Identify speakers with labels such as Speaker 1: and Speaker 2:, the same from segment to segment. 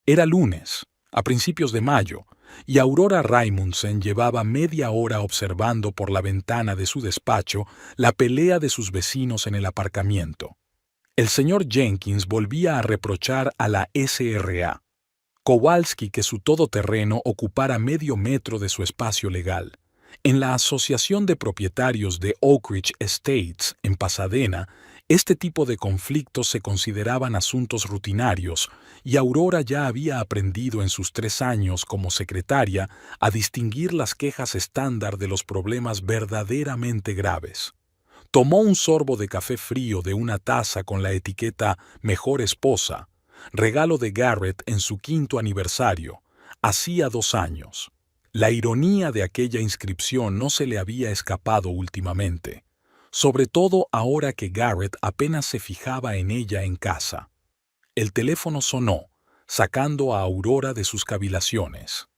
Speaker 1: Era lunes, a principios de mayo, y Aurora Raymondsen llevaba media hora observando por la ventana de su despacho la pelea de sus vecinos en el aparcamiento. El señor Jenkins volvía a reprochar a la SRA, Kowalski, que su todoterreno ocupara medio metro de su espacio legal. En la Asociación de Propietarios de Oak Ridge Estates, en Pasadena, este tipo de conflictos se consideraban asuntos rutinarios, y Aurora ya había aprendido en sus 3 años como secretaria a distinguir las quejas estándar de los problemas verdaderamente graves. Tomó un sorbo de café frío de una taza con la etiqueta Mejor Esposa, regalo de Garrett en su 5º aniversario, hacía 2 años. La ironía de aquella inscripción no se le había escapado últimamente, sobre todo ahora que Garrett apenas se fijaba en ella en casa. El teléfono sonó, sacando a Aurora de sus cavilaciones.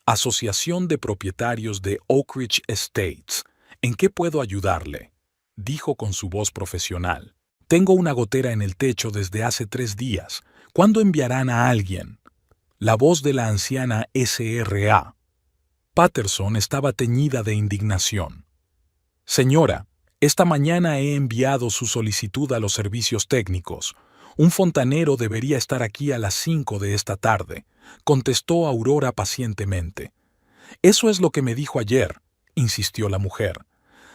Speaker 1: Asociación de Propietarios de Oak Ridge Estates, ¿en qué puedo ayudarle?, dijo con su voz profesional. Tengo una gotera en el techo desde hace 3 días. ¿Cuándo enviarán a alguien? La voz de la anciana SRA. Patterson estaba teñida de indignación. Señora, esta mañana he enviado su solicitud a los servicios técnicos. Un fontanero debería estar aquí a las 5 de esta tarde, contestó Aurora pacientemente. Eso es lo que me dijo ayer, insistió la mujer.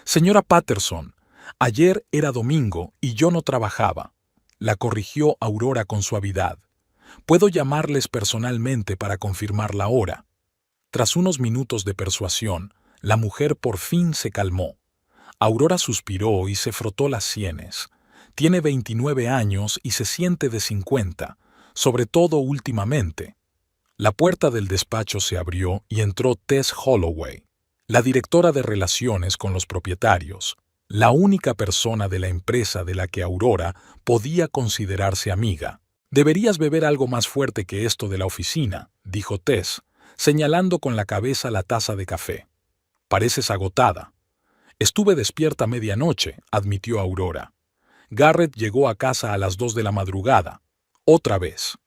Speaker 1: Señora Patterson, ayer era domingo y yo no trabajaba, la corrigió Aurora con suavidad. Puedo llamarles personalmente para confirmar la hora. Tras unos minutos de persuasión, la mujer por fin se calmó. Aurora suspiró y se frotó las sienes. Tiene 29 años y se siente de 50, sobre todo últimamente. La puerta del despacho se abrió y entró Tess Holloway, la directora de relaciones con los propietarios, la única persona de la empresa de la que Aurora podía considerarse amiga. Deberías beber algo más fuerte que esto de la oficina, dijo Tess, señalando con la cabeza la taza de café. Pareces agotada. Estuve despierta medianoche, admitió Aurora. Garrett llegó a casa a las 2 de la madrugada. Otra vez.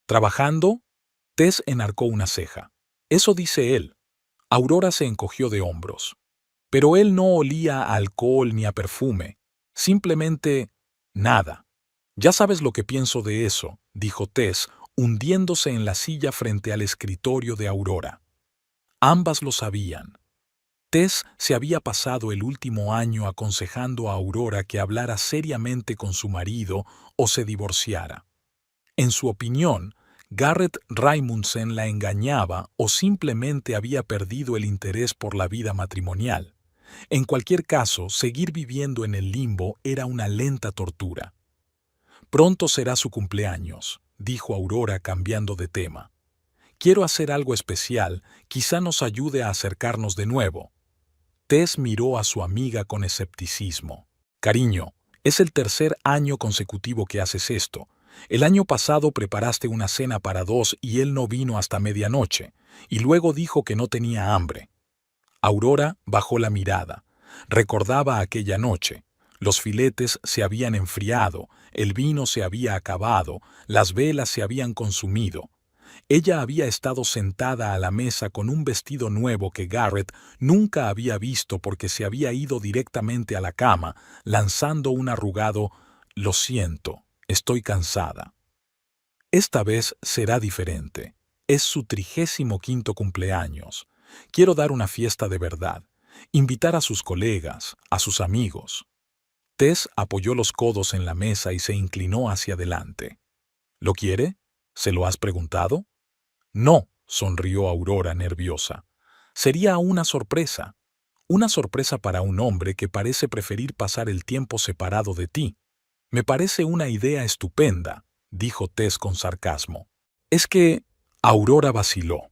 Speaker 1: ¿Trabajando? Tess enarcó una ceja. Eso dice él. Aurora se encogió de hombros. Pero él no olía a alcohol ni a perfume. Simplemente nada. Ya sabes lo que pienso de eso, dijo Tess, hundiéndose en la silla frente al escritorio de Aurora. Ambas lo sabían. Tess se había pasado el último año aconsejando a Aurora que hablara seriamente con su marido o se divorciara. En su opinión, Garrett Raymondsen la engañaba o simplemente había perdido el interés por la vida matrimonial. En cualquier caso, seguir viviendo en el limbo era una lenta tortura. Pronto será su cumpleaños, dijo Aurora cambiando de tema. Quiero hacer algo especial, quizá nos ayude a acercarnos de nuevo. Tess miró a su amiga con escepticismo. Cariño, es el 3er año consecutivo que haces esto. El año pasado preparaste una cena para 2 y él no vino hasta medianoche, y luego dijo que no tenía hambre. Aurora bajó la mirada. Recordaba aquella noche. Los filetes se habían enfriado, el vino se había acabado, las velas se habían consumido. Ella había estado sentada a la mesa con un vestido nuevo que Garrett nunca había visto porque se había ido directamente a la cama, lanzando un arrugado «Lo siento, estoy cansada». Esta vez será diferente. Es su 35º cumpleaños. Quiero dar una fiesta de verdad, invitar a sus colegas, a sus amigos. Tess apoyó los codos en la mesa y se inclinó hacia adelante. ¿Lo quiere? ¿Se lo has preguntado? No, sonrió Aurora nerviosa. Sería una sorpresa para un hombre que parece preferir pasar el tiempo separado de ti. Me parece una idea estupenda, dijo Tess con sarcasmo. Es que... Aurora vaciló.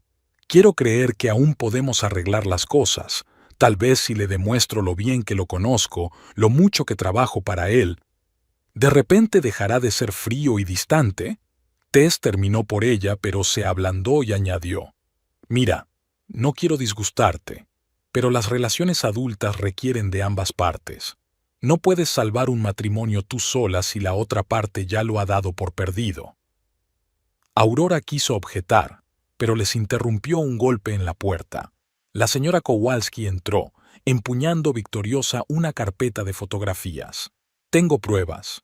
Speaker 1: Quiero creer que aún podemos arreglar las cosas. Tal vez si le demuestro lo bien que lo conozco, lo mucho que trabajo para él. ¿De repente dejará de ser frío y distante? Tess terminó por ella, pero se ablandó y añadió. Mira, no quiero disgustarte, pero las relaciones adultas requieren de ambas partes. No puedes salvar un matrimonio tú sola si la otra parte ya lo ha dado por perdido. Aurora quiso objetar, pero les interrumpió un golpe en la puerta. La señora Kowalski entró, empuñando victoriosa una carpeta de fotografías. Tengo pruebas.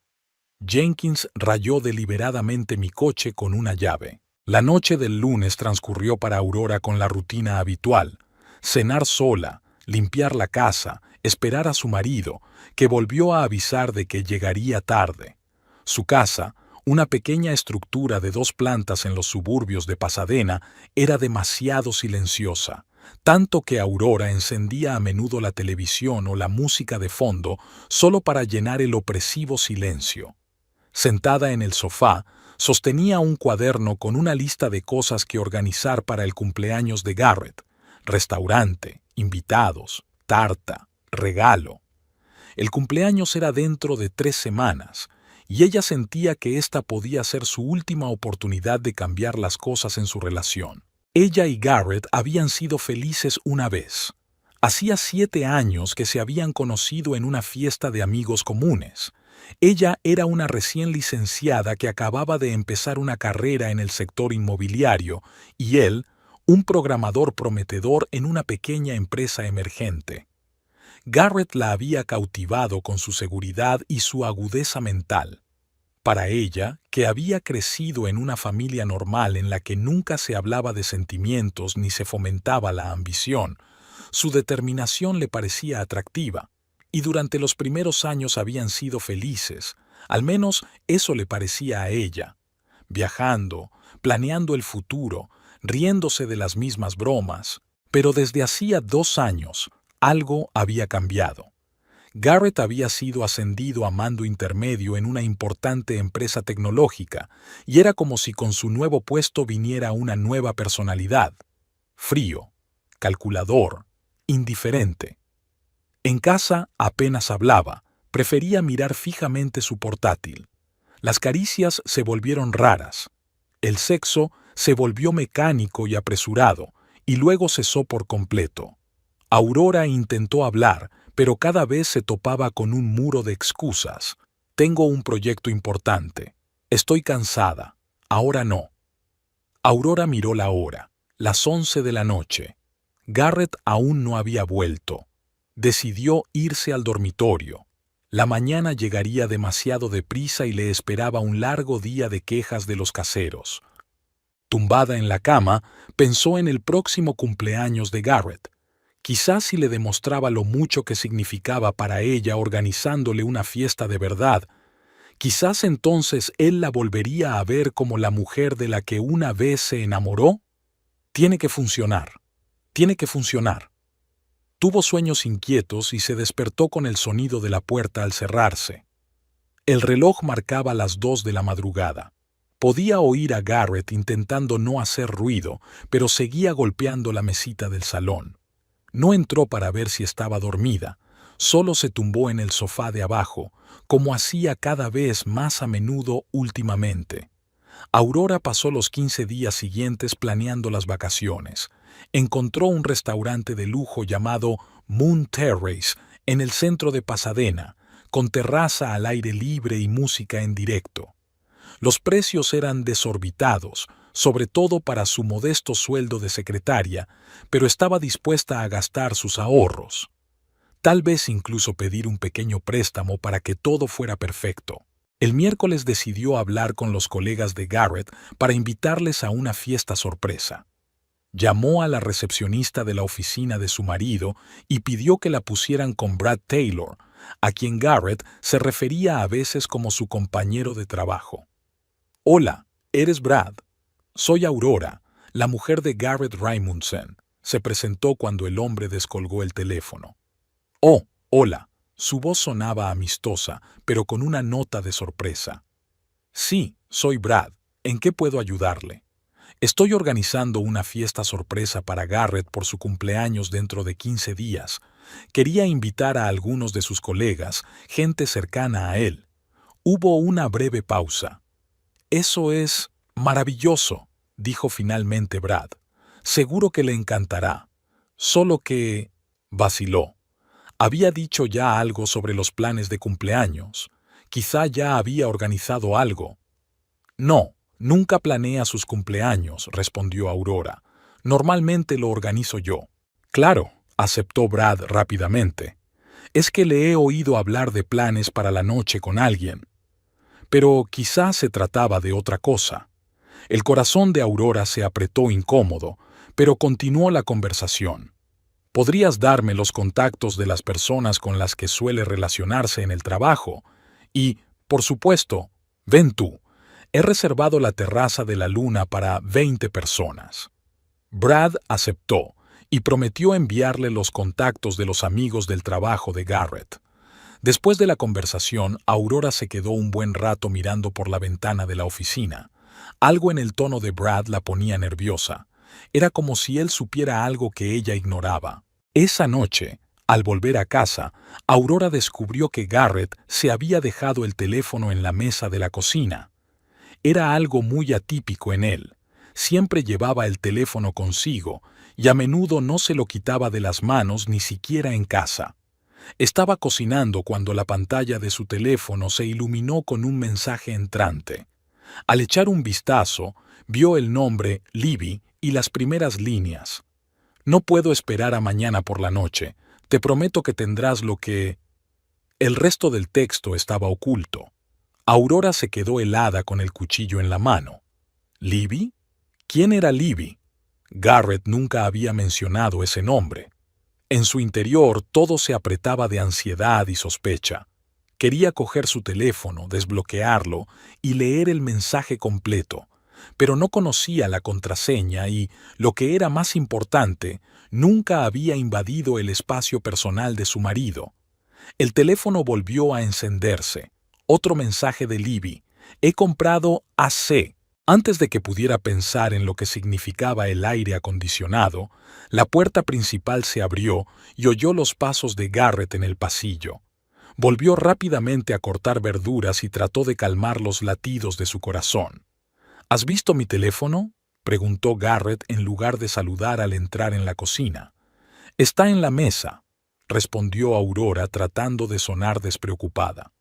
Speaker 1: Jenkins rayó deliberadamente mi coche con una llave. La noche del lunes transcurrió para Aurora con la rutina habitual: cenar sola, limpiar la casa, esperar a su marido, que volvió a avisar de que llegaría tarde. Su casa, una pequeña estructura de 2 plantas en los suburbios de Pasadena, era demasiado silenciosa, tanto que Aurora encendía a menudo la televisión o la música de fondo solo para llenar el opresivo silencio. Sentada en el sofá, sostenía un cuaderno con una lista de cosas que organizar para el cumpleaños de Garrett: restaurante, invitados, tarta, regalo. El cumpleaños era dentro de 3 semanas, y ella sentía que esta podía ser su última oportunidad de cambiar las cosas en su relación. Ella y Garrett habían sido felices una vez. Hacía 7 años que se habían conocido en una fiesta de amigos comunes. Ella era una recién licenciada que acababa de empezar una carrera en el sector inmobiliario, y él, un programador prometedor en una pequeña empresa emergente. Garrett la había cautivado con su seguridad y su agudeza mental. Para ella, que había crecido en una familia normal en la que nunca se hablaba de sentimientos ni se fomentaba la ambición, su determinación le parecía atractiva, y durante los primeros años habían sido felices, al menos eso le parecía a ella, viajando, planeando el futuro, riéndose de las mismas bromas. Pero desde hacía 2 años, algo había cambiado. Garrett había sido ascendido a mando intermedio en una importante empresa tecnológica, y era como si con su nuevo puesto viniera una nueva personalidad: frío, calculador, indiferente. En casa apenas hablaba, prefería mirar fijamente su portátil. Las caricias se volvieron raras. El sexo se volvió mecánico y apresurado, y luego cesó por completo. Aurora intentó hablar, pero cada vez se topaba con un muro de excusas. Tengo un proyecto importante. Estoy cansada. Ahora no. Aurora miró la hora. Las 11 de la noche. Garrett aún no había vuelto. Decidió irse al dormitorio. La mañana llegaría demasiado deprisa y le esperaba un largo día de quejas de los caseros. Tumbada en la cama, pensó en el próximo cumpleaños de Garrett. Quizás si le demostraba lo mucho que significaba para ella organizándole una fiesta de verdad, quizás entonces él la volvería a ver como la mujer de la que una vez se enamoró. Tiene que funcionar. Tiene que funcionar. Tuvo sueños inquietos y se despertó con el sonido de la puerta al cerrarse. El reloj marcaba las 2 de la madrugada. Podía oír a Garrett intentando no hacer ruido, pero seguía golpeando la mesita del salón. No entró para ver si estaba dormida, solo se tumbó en el sofá de abajo, como hacía cada vez más a menudo últimamente. Aurora pasó los 15 días siguientes planeando las vacaciones. Encontró un restaurante de lujo llamado Moon Terrace en el centro de Pasadena, con terraza al aire libre y música en directo. Los precios eran desorbitados, sobre todo para su modesto sueldo de secretaria, pero estaba dispuesta a gastar sus ahorros. Tal vez incluso pedir un pequeño préstamo para que todo fuera perfecto. El miércoles decidió hablar con los colegas de Garrett para invitarles a una fiesta sorpresa. Llamó a la recepcionista de la oficina de su marido y pidió que la pusieran con Brad Taylor, a quien Garrett se refería a veces como su compañero de trabajo. «Hola, ¿eres Brad? Soy Aurora, la mujer de Garrett Raimundsen», se presentó cuando el hombre descolgó el teléfono. «Oh, hola». Su voz sonaba amistosa, pero con una nota de sorpresa. «Sí, soy Brad. ¿En qué puedo ayudarle?» «Estoy organizando una fiesta sorpresa para Garrett por su cumpleaños dentro de 15 días. Quería invitar a algunos de sus colegas, gente cercana a él». Hubo una breve pausa. «Eso es maravilloso», dijo finalmente Brad. «Seguro que le encantará. Solo que...» vaciló. Había dicho ya algo sobre los planes de cumpleaños. Quizá ya había organizado algo. «No, Nunca planea sus cumpleaños, respondió Aurora. Normalmente lo organizo yo. Claro, aceptó Brad rápidamente. Es que le he oído hablar de planes para la noche con alguien. Pero quizás se trataba de otra cosa. El corazón de Aurora se apretó incómodo, pero continuó la conversación. ¿Podrías darme los contactos de las personas con las que suele relacionarse en el trabajo? Y, por supuesto, ven tú. He reservado la terraza de la Luna para 20 personas. Brad aceptó y prometió enviarle los contactos de los amigos del trabajo de Garrett. Después de la conversación, Aurora se quedó un buen rato mirando por la ventana de la oficina. Algo en el tono de Brad la ponía nerviosa. Era como si él supiera algo que ella ignoraba. Esa noche, al volver a casa, Aurora descubrió que Garrett se había dejado el teléfono en la mesa de la cocina. Era algo muy atípico en él. Siempre llevaba el teléfono consigo y a menudo no se lo quitaba de las manos ni siquiera en casa. Estaba cocinando cuando la pantalla de su teléfono se iluminó con un mensaje entrante. Al echar un vistazo, vio el nombre Libby y las primeras líneas. No puedo esperar a mañana por la noche. Te prometo que tendrás lo que... El resto del texto estaba oculto. Aurora se quedó helada con el cuchillo en la mano. ¿Libby? ¿Quién era Libby? Garrett nunca había mencionado ese nombre. En su interior todo se apretaba de ansiedad y sospecha. Quería coger su teléfono, desbloquearlo y leer el mensaje completo, pero no conocía la contraseña y, lo que era más importante, nunca había invadido el espacio personal de su marido. El teléfono volvió a encenderse. Otro mensaje de Libby. He comprado AC. Antes de que pudiera pensar en lo que significaba el aire acondicionado, la puerta principal se abrió y oyó los pasos de Garrett en el pasillo. Volvió rápidamente a cortar verduras y trató de calmar los latidos de su corazón. ¿Has visto mi teléfono?, preguntó Garrett en lugar de saludar al entrar en la cocina. Está en la mesa, respondió Aurora tratando de sonar despreocupada.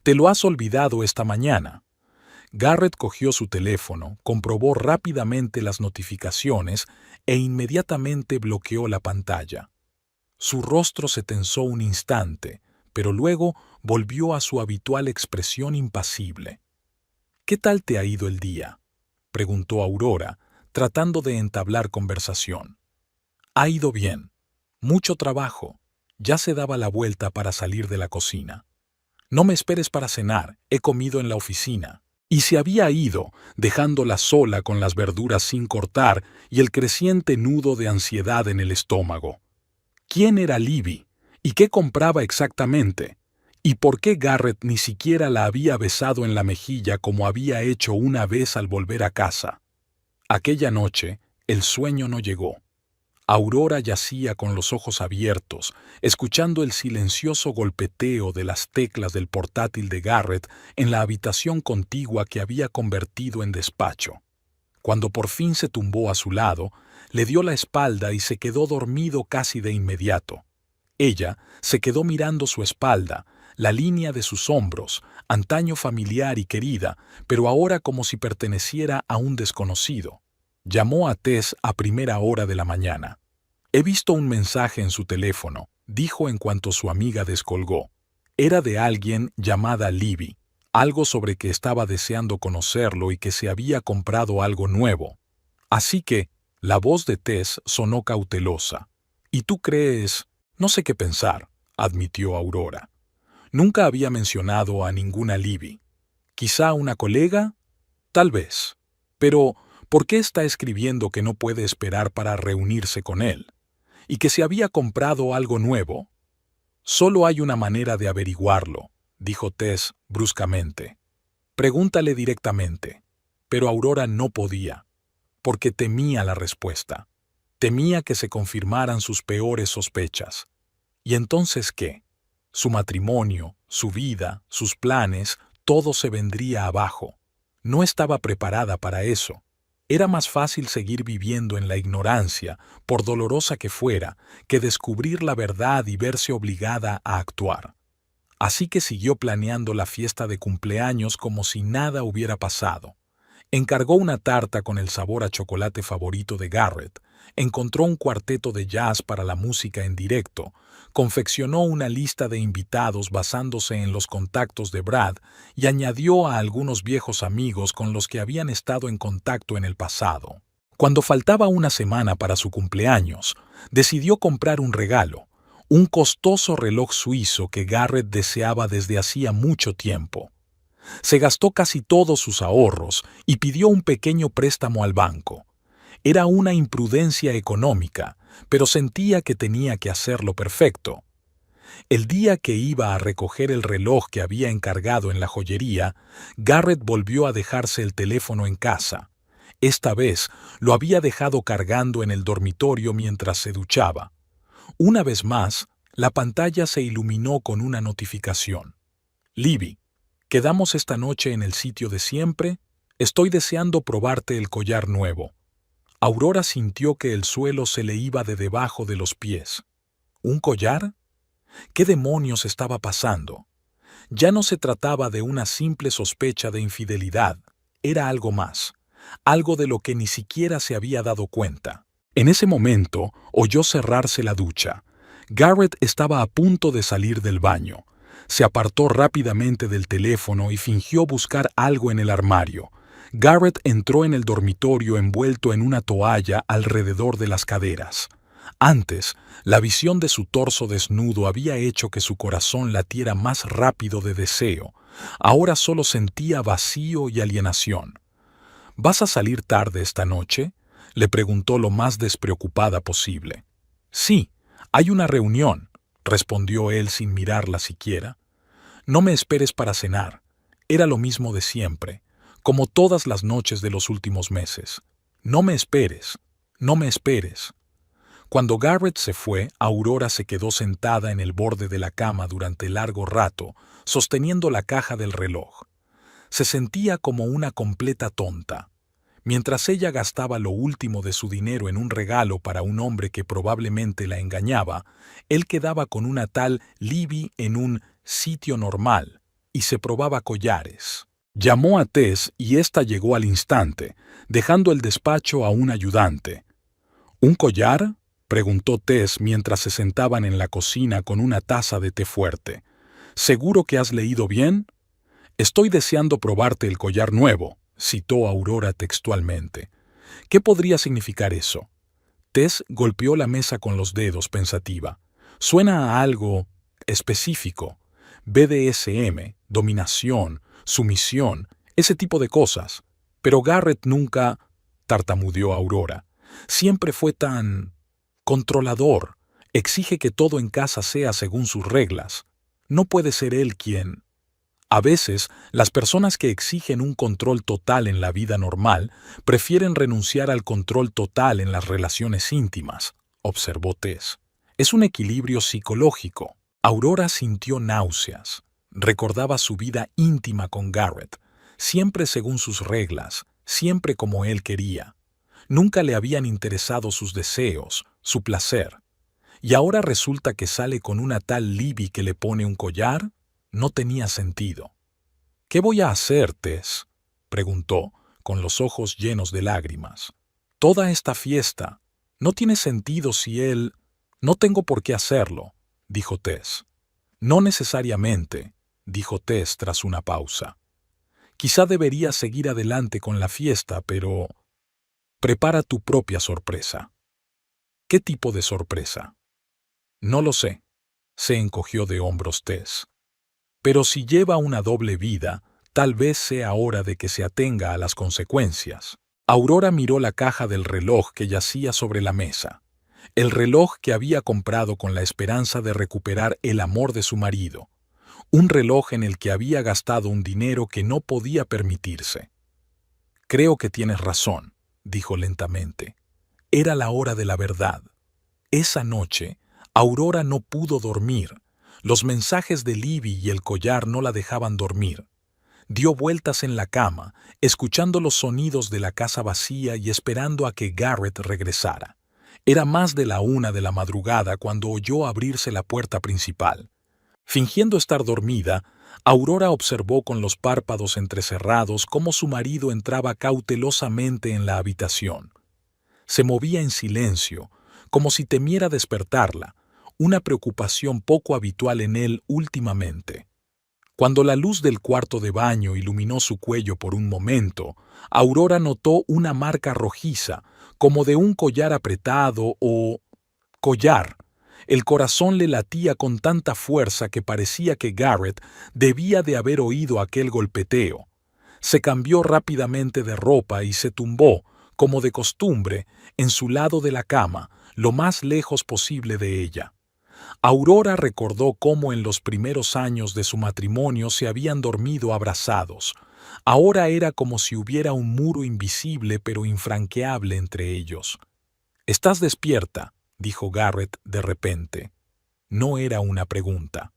Speaker 1: Te lo has olvidado esta mañana. Garrett cogió su teléfono, comprobó rápidamente las notificaciones e inmediatamente bloqueó la pantalla. Su rostro se tensó un instante, pero luego volvió a su habitual expresión impasible. ¿Qué tal te ha ido el día?, preguntó Aurora, tratando de entablar conversación. Ha ido bien. Mucho trabajo. Ya se daba la vuelta para salir de la cocina. No me esperes para cenar, he comido en la oficina. Y se había ido, dejándola sola con las verduras sin cortar y el creciente nudo de ansiedad en el estómago. ¿Quién era Libby? ¿Y qué compraba exactamente? ¿Y por qué Garrett ni siquiera la había besado en la mejilla como había hecho una vez al volver a casa? Aquella noche, el sueño no llegó. Aurora yacía con los ojos abiertos, escuchando el silencioso golpeteo de las teclas del portátil de Garrett en la habitación contigua que había convertido en despacho. Cuando por fin se tumbó a su lado, le dio la espalda y se quedó dormido casi de inmediato. Ella se quedó mirando su espalda, la línea de sus hombros, antaño familiar y querida, pero ahora como si perteneciera a un desconocido. Llamó a Tess a primera hora de la mañana. He visto un mensaje en su teléfono, dijo en cuanto su amiga descolgó. Era de alguien llamada Libby, algo sobre que estaba deseando conocerlo y que se había comprado algo nuevo. Así que, la voz de Tess sonó cautelosa. ¿Y tú crees? No sé qué pensar, admitió Aurora. Nunca había mencionado a ninguna Libby. ¿Quizá una colega? Tal vez. Pero, ¿por qué está escribiendo que no puede esperar para reunirse con él? ¿Y que se había comprado algo nuevo? Solo hay una manera de averiguarlo, dijo Tess bruscamente. Pregúntale directamente. Pero Aurora no podía, porque temía la respuesta. Temía que se confirmaran sus peores sospechas. ¿Y entonces qué? Su matrimonio, su vida, sus planes, todo se vendría abajo. No estaba preparada para eso. Era más fácil seguir viviendo en la ignorancia, por dolorosa que fuera, que descubrir la verdad y verse obligada a actuar. Así que siguió planeando la fiesta de cumpleaños como si nada hubiera pasado. Encargó una tarta con el sabor a chocolate favorito de Garrett, encontró un cuarteto de jazz para la música en directo, confeccionó una lista de invitados basándose en los contactos de Brad y añadió a algunos viejos amigos con los que habían estado en contacto en el pasado. Cuando faltaba una semana para su cumpleaños, decidió comprar un regalo, un costoso reloj suizo que Garrett deseaba desde hacía mucho tiempo. Se gastó casi todos sus ahorros y pidió un pequeño préstamo al banco. Era una imprudencia económica, pero sentía que tenía que hacerlo perfecto. El día que iba a recoger el reloj que había encargado en la joyería, Garrett volvió a dejarse el teléfono en casa. Esta vez lo había dejado cargando en el dormitorio mientras se duchaba. Una vez más, la pantalla se iluminó con una notificación. Libby, ¿quedamos esta noche en el sitio de siempre? Estoy deseando probarte el collar nuevo. Aurora sintió que el suelo se le iba de debajo de los pies. ¿Un collar? ¿Qué demonios estaba pasando? Ya no se trataba de una simple sospecha de infidelidad, era algo más, algo de lo que ni siquiera se había dado cuenta. En ese momento oyó cerrarse la ducha. Garrett estaba a punto de salir del baño. Se apartó rápidamente del teléfono y fingió buscar algo en el armario. Garrett entró en el dormitorio envuelto en una toalla alrededor de las caderas. Antes, la visión de su torso desnudo había hecho que su corazón latiera más rápido de deseo. Ahora solo sentía vacío y alienación. ¿Vas a salir tarde esta noche?, le preguntó lo más despreocupada posible. Sí, hay una reunión, respondió él sin mirarla siquiera. No me esperes para cenar. Era lo mismo de siempre, como todas las noches de los últimos meses. No me esperes, no me esperes. Cuando Garrett se fue, Aurora se quedó sentada en el borde de la cama durante largo rato, sosteniendo la caja del reloj. Se sentía como una completa tonta. Mientras ella gastaba lo último de su dinero en un regalo para un hombre que probablemente la engañaba, él quedaba con una tal Libby en un sitio normal y se probaba collares. Llamó a Tess y ésta llegó al instante, dejando el despacho a un ayudante. ¿Un collar?, preguntó Tess mientras se sentaban en la cocina con una taza de té fuerte. ¿Seguro que has leído bien? Estoy deseando probarte el collar nuevo, citó Aurora textualmente. ¿Qué podría significar eso? Tess golpeó la mesa con los dedos, pensativa. Suena a algo específico. BDSM, dominación, sumisión, ese tipo de cosas. Pero Garrett nunca, tartamudeó Aurora. Siempre fue tan controlador. Exige que todo en casa sea según sus reglas. No puede ser él quien... A veces, las personas que exigen un control total en la vida normal prefieren renunciar al control total en las relaciones íntimas, observó Tess. Es un equilibrio psicológico. Aurora sintió náuseas. Recordaba su vida íntima con Garrett, siempre según sus reglas, siempre como él quería. Nunca le habían interesado sus deseos, su placer. Y ahora resulta que sale con una tal Libby que le pone un collar. No tenía sentido. ¿Qué voy a hacer, Tess?, preguntó, con los ojos llenos de lágrimas. Toda esta fiesta. No tiene sentido si él... No tengo por qué hacerlo, dijo Tess. No necesariamente, dijo Tess tras una pausa. Quizá deberías seguir adelante con la fiesta, pero... Prepara tu propia sorpresa. ¿Qué tipo de sorpresa? No lo sé. Se encogió de hombros Tess. Pero si lleva una doble vida, tal vez sea hora de que se atenga a las consecuencias. Aurora miró la caja del reloj que yacía sobre la mesa. El reloj que había comprado con la esperanza de recuperar el amor de su marido. Un reloj en el que había gastado un dinero que no podía permitirse. Creo que tienes razón, dijo lentamente. Era la hora de la verdad. Esa noche, Aurora no pudo dormir. Los mensajes de Libby y el collar no la dejaban dormir. Dio vueltas en la cama, escuchando los sonidos de la casa vacía y esperando a que Garrett regresara. Era más de la 1 de la madrugada cuando oyó abrirse la puerta principal. Fingiendo estar dormida, Aurora observó con los párpados entrecerrados cómo su marido entraba cautelosamente en la habitación. Se movía en silencio, como si temiera despertarla, una preocupación poco habitual en él últimamente. Cuando la luz del cuarto de baño iluminó su cuello por un momento, Aurora notó una marca rojiza, como de un collar apretado o collar. El corazón le latía con tanta fuerza que parecía que Garrett debía de haber oído aquel golpeteo. Se cambió rápidamente de ropa y se tumbó, como de costumbre, en su lado de la cama, lo más lejos posible de ella. Aurora recordó cómo en los primeros años de su matrimonio se habían dormido abrazados. Ahora era como si hubiera un muro invisible pero infranqueable entre ellos. «¿Estás despierta?», dijo Garrett de repente. No era una pregunta.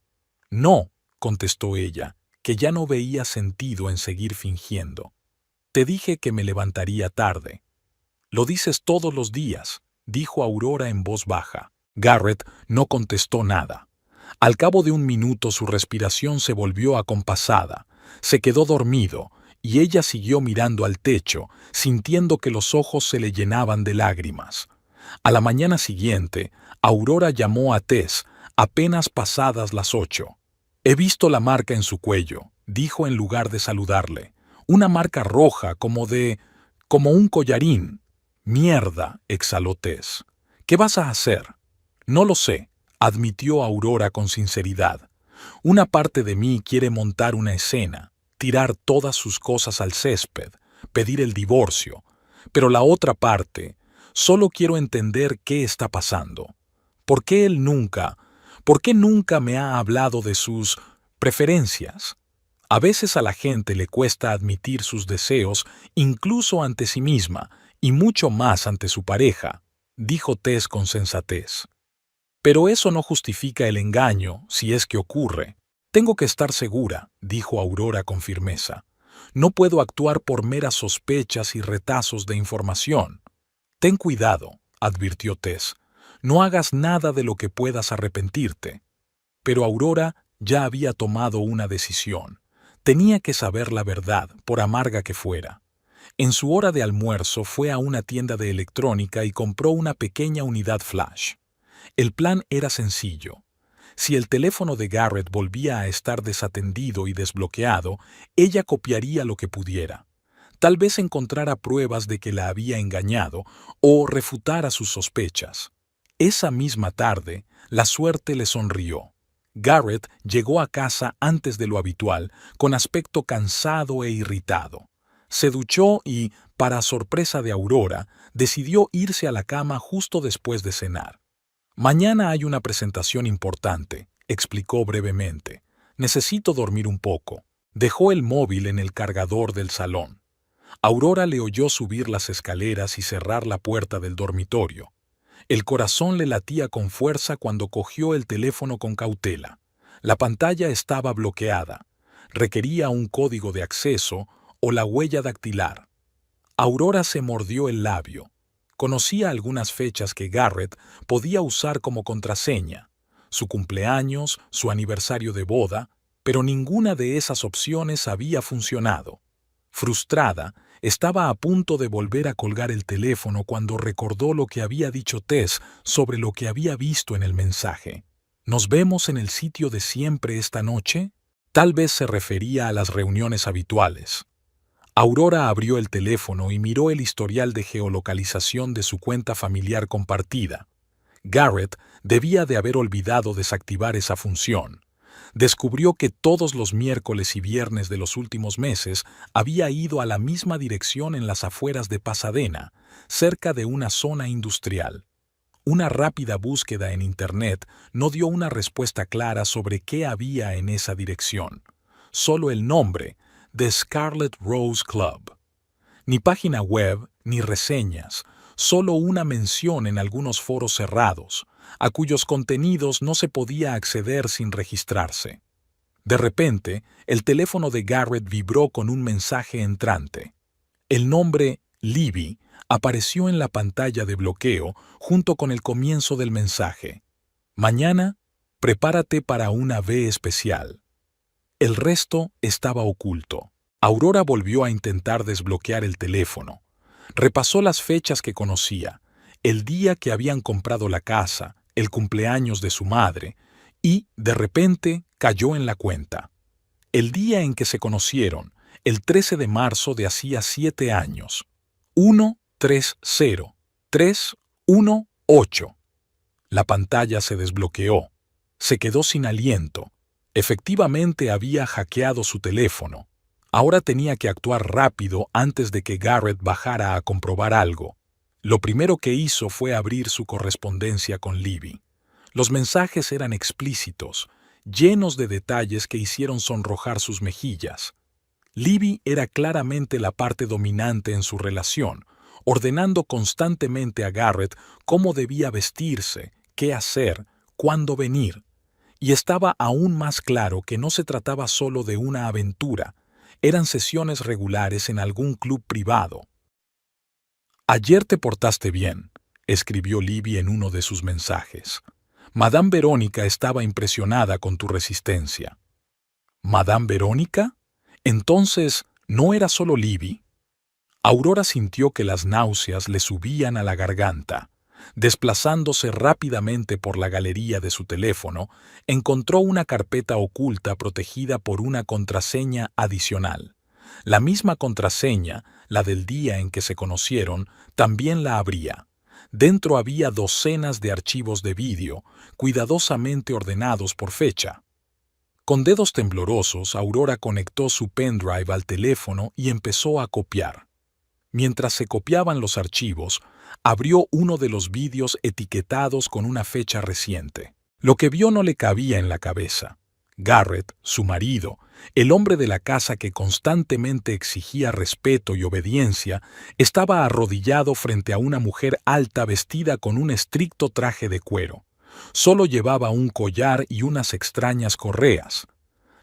Speaker 1: «No», contestó ella, que ya no veía sentido en seguir fingiendo. «Te dije que me levantaría tarde». «Lo dices todos los días», dijo Aurora en voz baja. Garrett no contestó nada. Al cabo de un minuto su respiración se volvió acompasada. Se quedó dormido, y ella siguió mirando al techo, sintiendo que los ojos se le llenaban de lágrimas. A la mañana siguiente, Aurora llamó a Tess, apenas pasadas las 8. «He visto la marca en su cuello», dijo en lugar de saludarle. «Una marca roja, como un collarín». «Mierda», exhaló Tess. «¿Qué vas a hacer?» «No lo sé», admitió Aurora con sinceridad. «Una parte de mí quiere montar una escena, tirar todas sus cosas al césped, pedir el divorcio. Pero la otra parte, solo quiero entender qué está pasando. ¿Por qué nunca me ha hablado de sus preferencias? A veces a la gente le cuesta admitir sus deseos incluso ante sí misma y mucho más ante su pareja», dijo Tess con sensatez. «Pero eso no justifica el engaño, si es que ocurre. Tengo que estar segura», dijo Aurora con firmeza. «No puedo actuar por meras sospechas y retazos de información». «Ten cuidado», advirtió Tess. «No hagas nada de lo que puedas arrepentirte». Pero Aurora ya había tomado una decisión. Tenía que saber la verdad, por amarga que fuera. En su hora de almuerzo fue a una tienda de electrónica y compró una pequeña unidad flash. El plan era sencillo. Si el teléfono de Garrett volvía a estar desatendido y desbloqueado, ella copiaría lo que pudiera. Tal vez encontrara pruebas de que la había engañado o refutara sus sospechas. Esa misma tarde, la suerte le sonrió. Garrett llegó a casa antes de lo habitual, con aspecto cansado e irritado. Se duchó y, para sorpresa de Aurora, decidió irse a la cama justo después de cenar. «Mañana hay una presentación importante», explicó brevemente. «Necesito dormir un poco». Dejó el móvil en el cargador del salón. Aurora le oyó subir las escaleras y cerrar la puerta del dormitorio. El corazón le latía con fuerza cuando cogió el teléfono con cautela. La pantalla estaba bloqueada. Requería un código de acceso o la huella dactilar. Aurora se mordió el labio. Conocía algunas fechas que Garrett podía usar como contraseña, su cumpleaños, su aniversario de boda, pero ninguna de esas opciones había funcionado. Frustrada, estaba a punto de volver a colgar el teléfono cuando recordó lo que había dicho Tess sobre lo que había visto en el mensaje. «¿Nos vemos en el sitio de siempre esta noche?». Tal vez se refería a las reuniones habituales. Aurora abrió el teléfono y miró el historial de geolocalización de su cuenta familiar compartida. Garrett debía de haber olvidado desactivar esa función. Descubrió que todos los miércoles y viernes de los últimos meses había ido a la misma dirección en las afueras de Pasadena, cerca de una zona industrial. Una rápida búsqueda en Internet no dio una respuesta clara sobre qué había en esa dirección. Solo el nombre, The Scarlet Rose Club. Ni página web, ni reseñas, solo una mención en algunos foros cerrados, a cuyos contenidos no se podía acceder sin registrarse. De repente, el teléfono de Garrett vibró con un mensaje entrante. El nombre Libby apareció en la pantalla de bloqueo junto con el comienzo del mensaje. «Mañana, prepárate para una V especial». El resto estaba oculto. Aurora volvió a intentar desbloquear el teléfono. Repasó las fechas que conocía, el día que habían comprado la casa, el cumpleaños de su madre, y, de repente, cayó en la cuenta. El día en que se conocieron, el 13 de marzo de hacía 7 años. 130318. La pantalla se desbloqueó. Se quedó sin aliento. Efectivamente había hackeado su teléfono. Ahora tenía que actuar rápido antes de que Garrett bajara a comprobar algo. Lo primero que hizo fue abrir su correspondencia con Libby. Los mensajes eran explícitos, llenos de detalles que hicieron sonrojar sus mejillas. Libby era claramente la parte dominante en su relación, ordenando constantemente a Garrett cómo debía vestirse, qué hacer, cuándo venir. Y estaba aún más claro que no se trataba solo de una aventura, eran sesiones regulares en algún club privado. «Ayer te portaste bien», escribió Libby en uno de sus mensajes. «Madame Verónica estaba impresionada con tu resistencia». ¿Madame Verónica? Entonces, ¿no era solo Libby? Aurora sintió que las náuseas le subían a la garganta. Desplazándose rápidamente por la galería de su teléfono, encontró una carpeta oculta protegida por una contraseña adicional. La misma contraseña, la del día en que se conocieron, también la abría. Dentro había docenas de archivos de vídeo, cuidadosamente ordenados por fecha. Con dedos temblorosos, Aurora conectó su pendrive al teléfono y empezó a copiar. Mientras se copiaban los archivos, abrió uno de los vídeos etiquetados con una fecha reciente. Lo que vio no le cabía en la cabeza. Garrett, su marido, el hombre de la casa que constantemente exigía respeto y obediencia, estaba arrodillado frente a una mujer alta vestida con un estricto traje de cuero. Solo llevaba un collar y unas extrañas correas.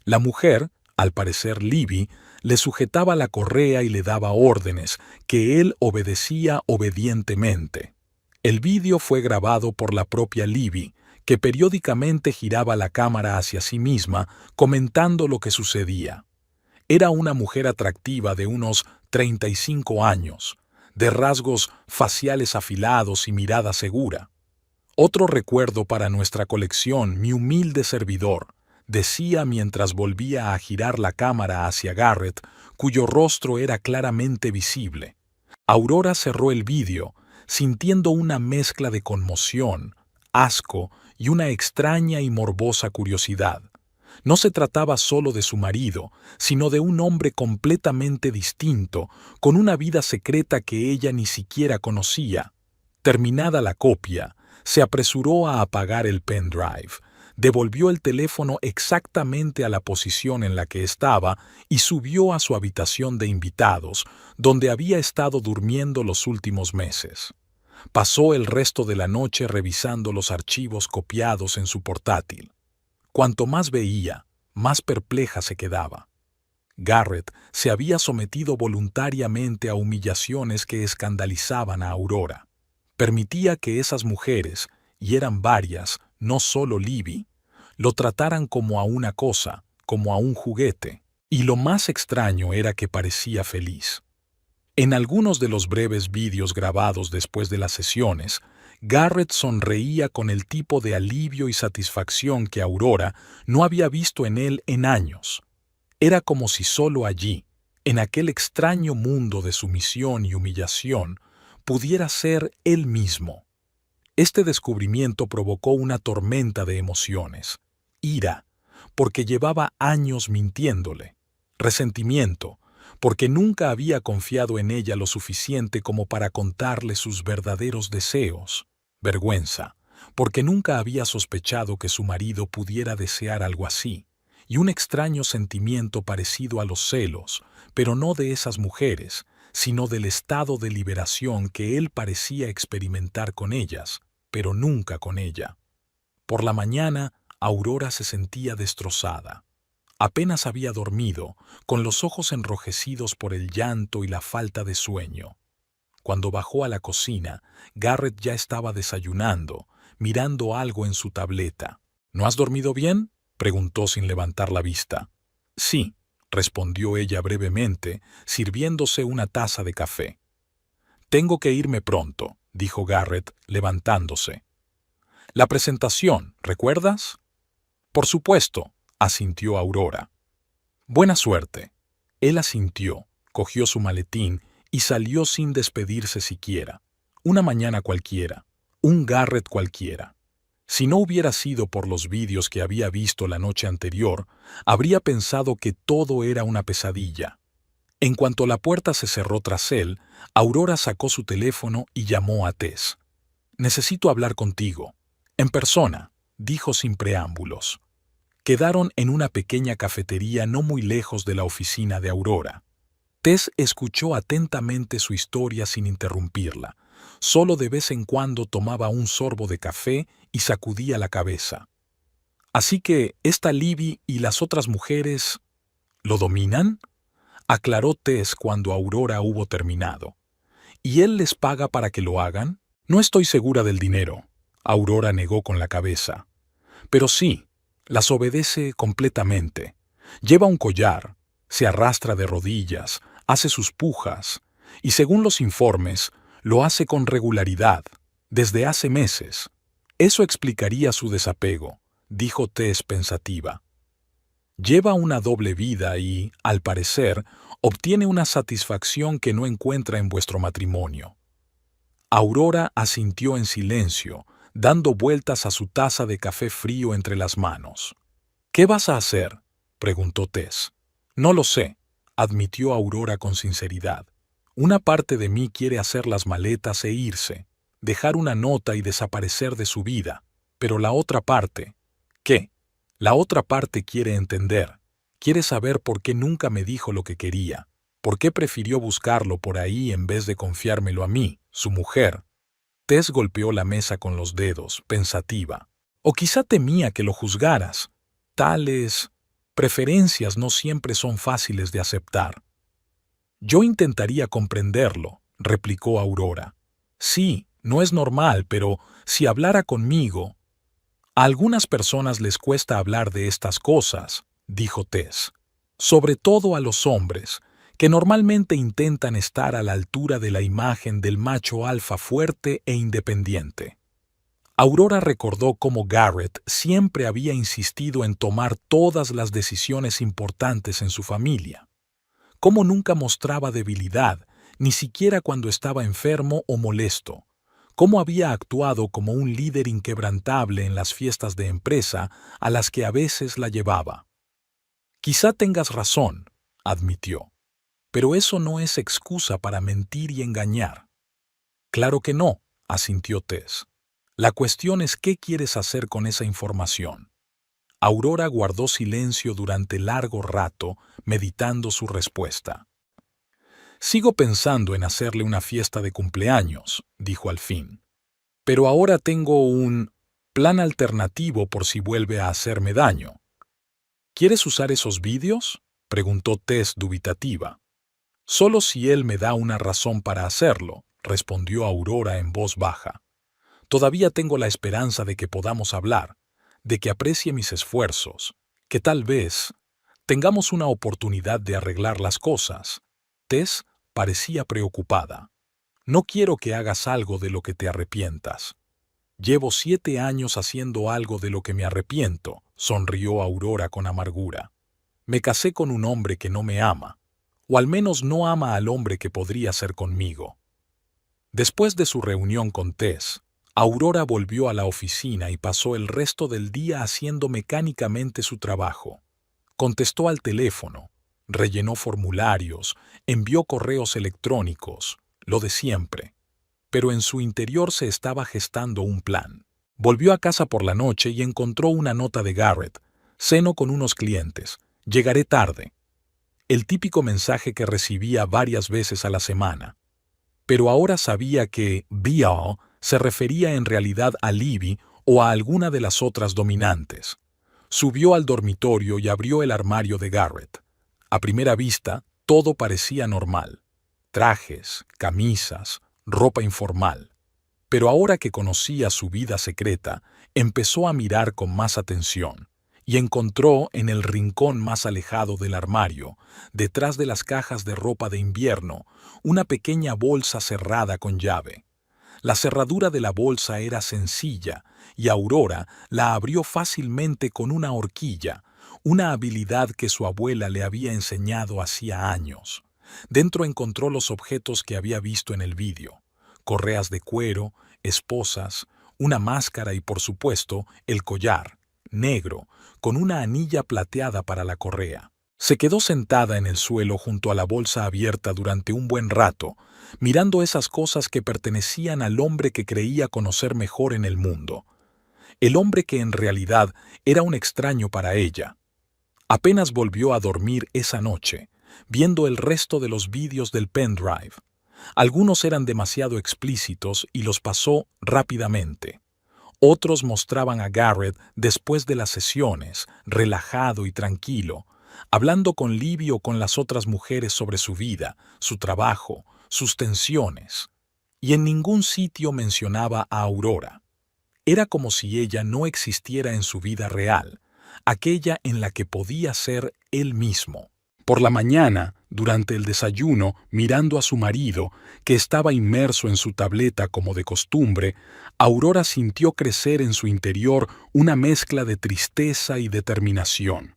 Speaker 1: La mujer, al parecer Libby, le sujetaba la correa y le daba órdenes, que él obedecía obedientemente. El vídeo fue grabado por la propia Libby, que periódicamente giraba la cámara hacia sí misma, comentando lo que sucedía. Era una mujer atractiva de unos 35 años, de rasgos faciales afilados y mirada segura. «Otro recuerdo para nuestra colección, mi humilde servidor», decía mientras volvía a girar la cámara hacia Garrett, cuyo rostro era claramente visible. Aurora cerró el vídeo, sintiendo una mezcla de conmoción, asco y una extraña y morbosa curiosidad. No se trataba solo de su marido, sino de un hombre completamente distinto, con una vida secreta que ella ni siquiera conocía. Terminada la copia, se apresuró a apagar el pendrive. Devolvió el teléfono exactamente a la posición en la que estaba y subió a su habitación de invitados, donde había estado durmiendo los últimos meses. Pasó el resto de la noche revisando los archivos copiados en su portátil. Cuanto más veía, más perpleja se quedaba. Garrett se había sometido voluntariamente a humillaciones que escandalizaban a Aurora. Permitía que esas mujeres, y eran varias, no solo Libby, lo trataran como a una cosa, como a un juguete, y lo más extraño era que parecía feliz. En algunos de los breves vídeos grabados después de las sesiones, Garrett sonreía con el tipo de alivio y satisfacción que Aurora no había visto en él en años. Era como si solo allí, en aquel extraño mundo de sumisión y humillación, pudiera ser él mismo. Este descubrimiento provocó una tormenta de emociones. Ira, porque llevaba años mintiéndole. Resentimiento, porque nunca había confiado en ella lo suficiente como para contarle sus verdaderos deseos. Vergüenza, porque nunca había sospechado que su marido pudiera desear algo así. Y un extraño sentimiento parecido a los celos, pero no de esas mujeres, sino del estado de liberación que él parecía experimentar con ellas, pero nunca con ella. Por la mañana, Aurora se sentía destrozada. Apenas había dormido, con los ojos enrojecidos por el llanto y la falta de sueño. Cuando bajó a la cocina, Garrett ya estaba desayunando, mirando algo en su tableta. «¿No has dormido bien?», preguntó sin levantar la vista. Sí, respondió ella brevemente, sirviéndose una taza de café. Tengo que irme pronto, dijo Garrett, levantándose. La presentación, ¿recuerdas? Por supuesto, asintió Aurora. Buena suerte. Él asintió, cogió su maletín y salió sin despedirse siquiera. Una mañana cualquiera, un Garrett cualquiera. Si no hubiera sido por los vídeos que había visto la noche anterior, habría pensado que todo era una pesadilla. En cuanto la puerta se cerró tras él, Aurora sacó su teléfono y llamó a Tess. «Necesito hablar contigo. En persona», dijo sin preámbulos. Quedaron en una pequeña cafetería no muy lejos de la oficina de Aurora. Tess escuchó atentamente su historia sin interrumpirla. Solo de vez en cuando tomaba un sorbo de café y sacudía la cabeza. «Así que esta Libby y las otras mujeres... ¿lo dominan?», aclaró Tess cuando Aurora hubo terminado. «¿Y él les paga para que lo hagan?» «No estoy segura del dinero», Aurora negó con la cabeza. «Pero sí, las obedece completamente. Lleva un collar, se arrastra de rodillas, hace sus pujas, y según los informes, lo hace con regularidad, desde hace meses. Eso explicaría su desapego», dijo Tess pensativa. «Lleva una doble vida y, al parecer, obtiene una satisfacción que no encuentra en vuestro matrimonio». Aurora asintió en silencio, dando vueltas a su taza de café frío entre las manos. «¿Qué vas a hacer?», preguntó Tess. «No lo sé», admitió Aurora con sinceridad. «Una parte de mí quiere hacer las maletas e irse, dejar una nota y desaparecer de su vida, pero la otra parte... ¿Qué? La otra parte quiere entender, quiere saber por qué nunca me dijo lo que quería, por qué prefirió buscarlo por ahí en vez de confiármelo a mí, su mujer». Tess golpeó la mesa con los dedos, pensativa. «O quizá temía que lo juzgaras. Tales preferencias no siempre son fáciles de aceptar». «Yo intentaría comprenderlo», replicó Aurora. «Sí, no es normal, pero si hablara conmigo...» «A algunas personas les cuesta hablar de estas cosas», dijo Tess. «Sobre todo a los hombres, que normalmente intentan estar a la altura de la imagen del macho alfa fuerte e independiente». Aurora recordó cómo Garrett siempre había insistido en tomar todas las decisiones importantes en su familia. Cómo nunca mostraba debilidad, ni siquiera cuando estaba enfermo o molesto. Cómo había actuado como un líder inquebrantable en las fiestas de empresa a las que a veces la llevaba. «Quizá tengas razón», admitió. «Pero eso no es excusa para mentir y engañar». «Claro que no», asintió Tess. «La cuestión es qué quieres hacer con esa información». Aurora guardó silencio durante largo rato, meditando su respuesta. «Sigo pensando en hacerle una fiesta de cumpleaños», dijo al fin. «Pero ahora tengo un plan alternativo por si vuelve a hacerme daño». «¿Quieres usar esos vídeos?», preguntó Tess dubitativa. «Solo si él me da una razón para hacerlo», respondió Aurora en voz baja. «Todavía tengo la esperanza de que podamos hablar, de que aprecie mis esfuerzos, que tal vez tengamos una oportunidad de arreglar las cosas». Tess parecía preocupada. «No quiero que hagas algo de lo que te arrepientas». «Llevo 7 años haciendo algo de lo que me arrepiento», sonrió Aurora con amargura. «Me casé con un hombre que no me ama, o al menos no ama al hombre que podría ser conmigo». Después de su reunión con Tess, Aurora volvió a la oficina y pasó el resto del día haciendo mecánicamente su trabajo. Contestó al teléfono, rellenó formularios, envió correos electrónicos, lo de siempre. Pero en su interior se estaba gestando un plan. Volvió a casa por la noche y encontró una nota de Garrett. «Ceno con unos clientes. Llegaré tarde». El típico mensaje que recibía varias veces a la semana. Pero ahora sabía que Bial se refería en realidad a Libby o a alguna de las otras dominantes. Subió al dormitorio y abrió el armario de Garrett. A primera vista, todo parecía normal. Trajes, camisas, ropa informal. Pero ahora que conocía su vida secreta, empezó a mirar con más atención, y encontró en el rincón más alejado del armario, detrás de las cajas de ropa de invierno, una pequeña bolsa cerrada con llave. La cerradura de la bolsa era sencilla y Aurora la abrió fácilmente con una horquilla, una habilidad que su abuela le había enseñado hacía años. Dentro encontró los objetos que había visto en el vídeo: correas de cuero, esposas, una máscara y, por supuesto, el collar, negro, con una anilla plateada para la correa. Se quedó sentada en el suelo junto a la bolsa abierta durante un buen rato, mirando esas cosas que pertenecían al hombre que creía conocer mejor en el mundo. El hombre que en realidad era un extraño para ella. Apenas volvió a dormir esa noche, viendo el resto de los vídeos del pendrive. Algunos eran demasiado explícitos y los pasó rápidamente. Otros mostraban a Garrett después de las sesiones, relajado y tranquilo, hablando con Libby o con las otras mujeres sobre su vida, su trabajo, sus tensiones. Y en ningún sitio mencionaba a Aurora. Era como si ella no existiera en su vida real, aquella en la que podía ser él mismo. Por la mañana, durante el desayuno, mirando a su marido, que estaba inmerso en su tableta como de costumbre, Aurora sintió crecer en su interior una mezcla de tristeza y determinación.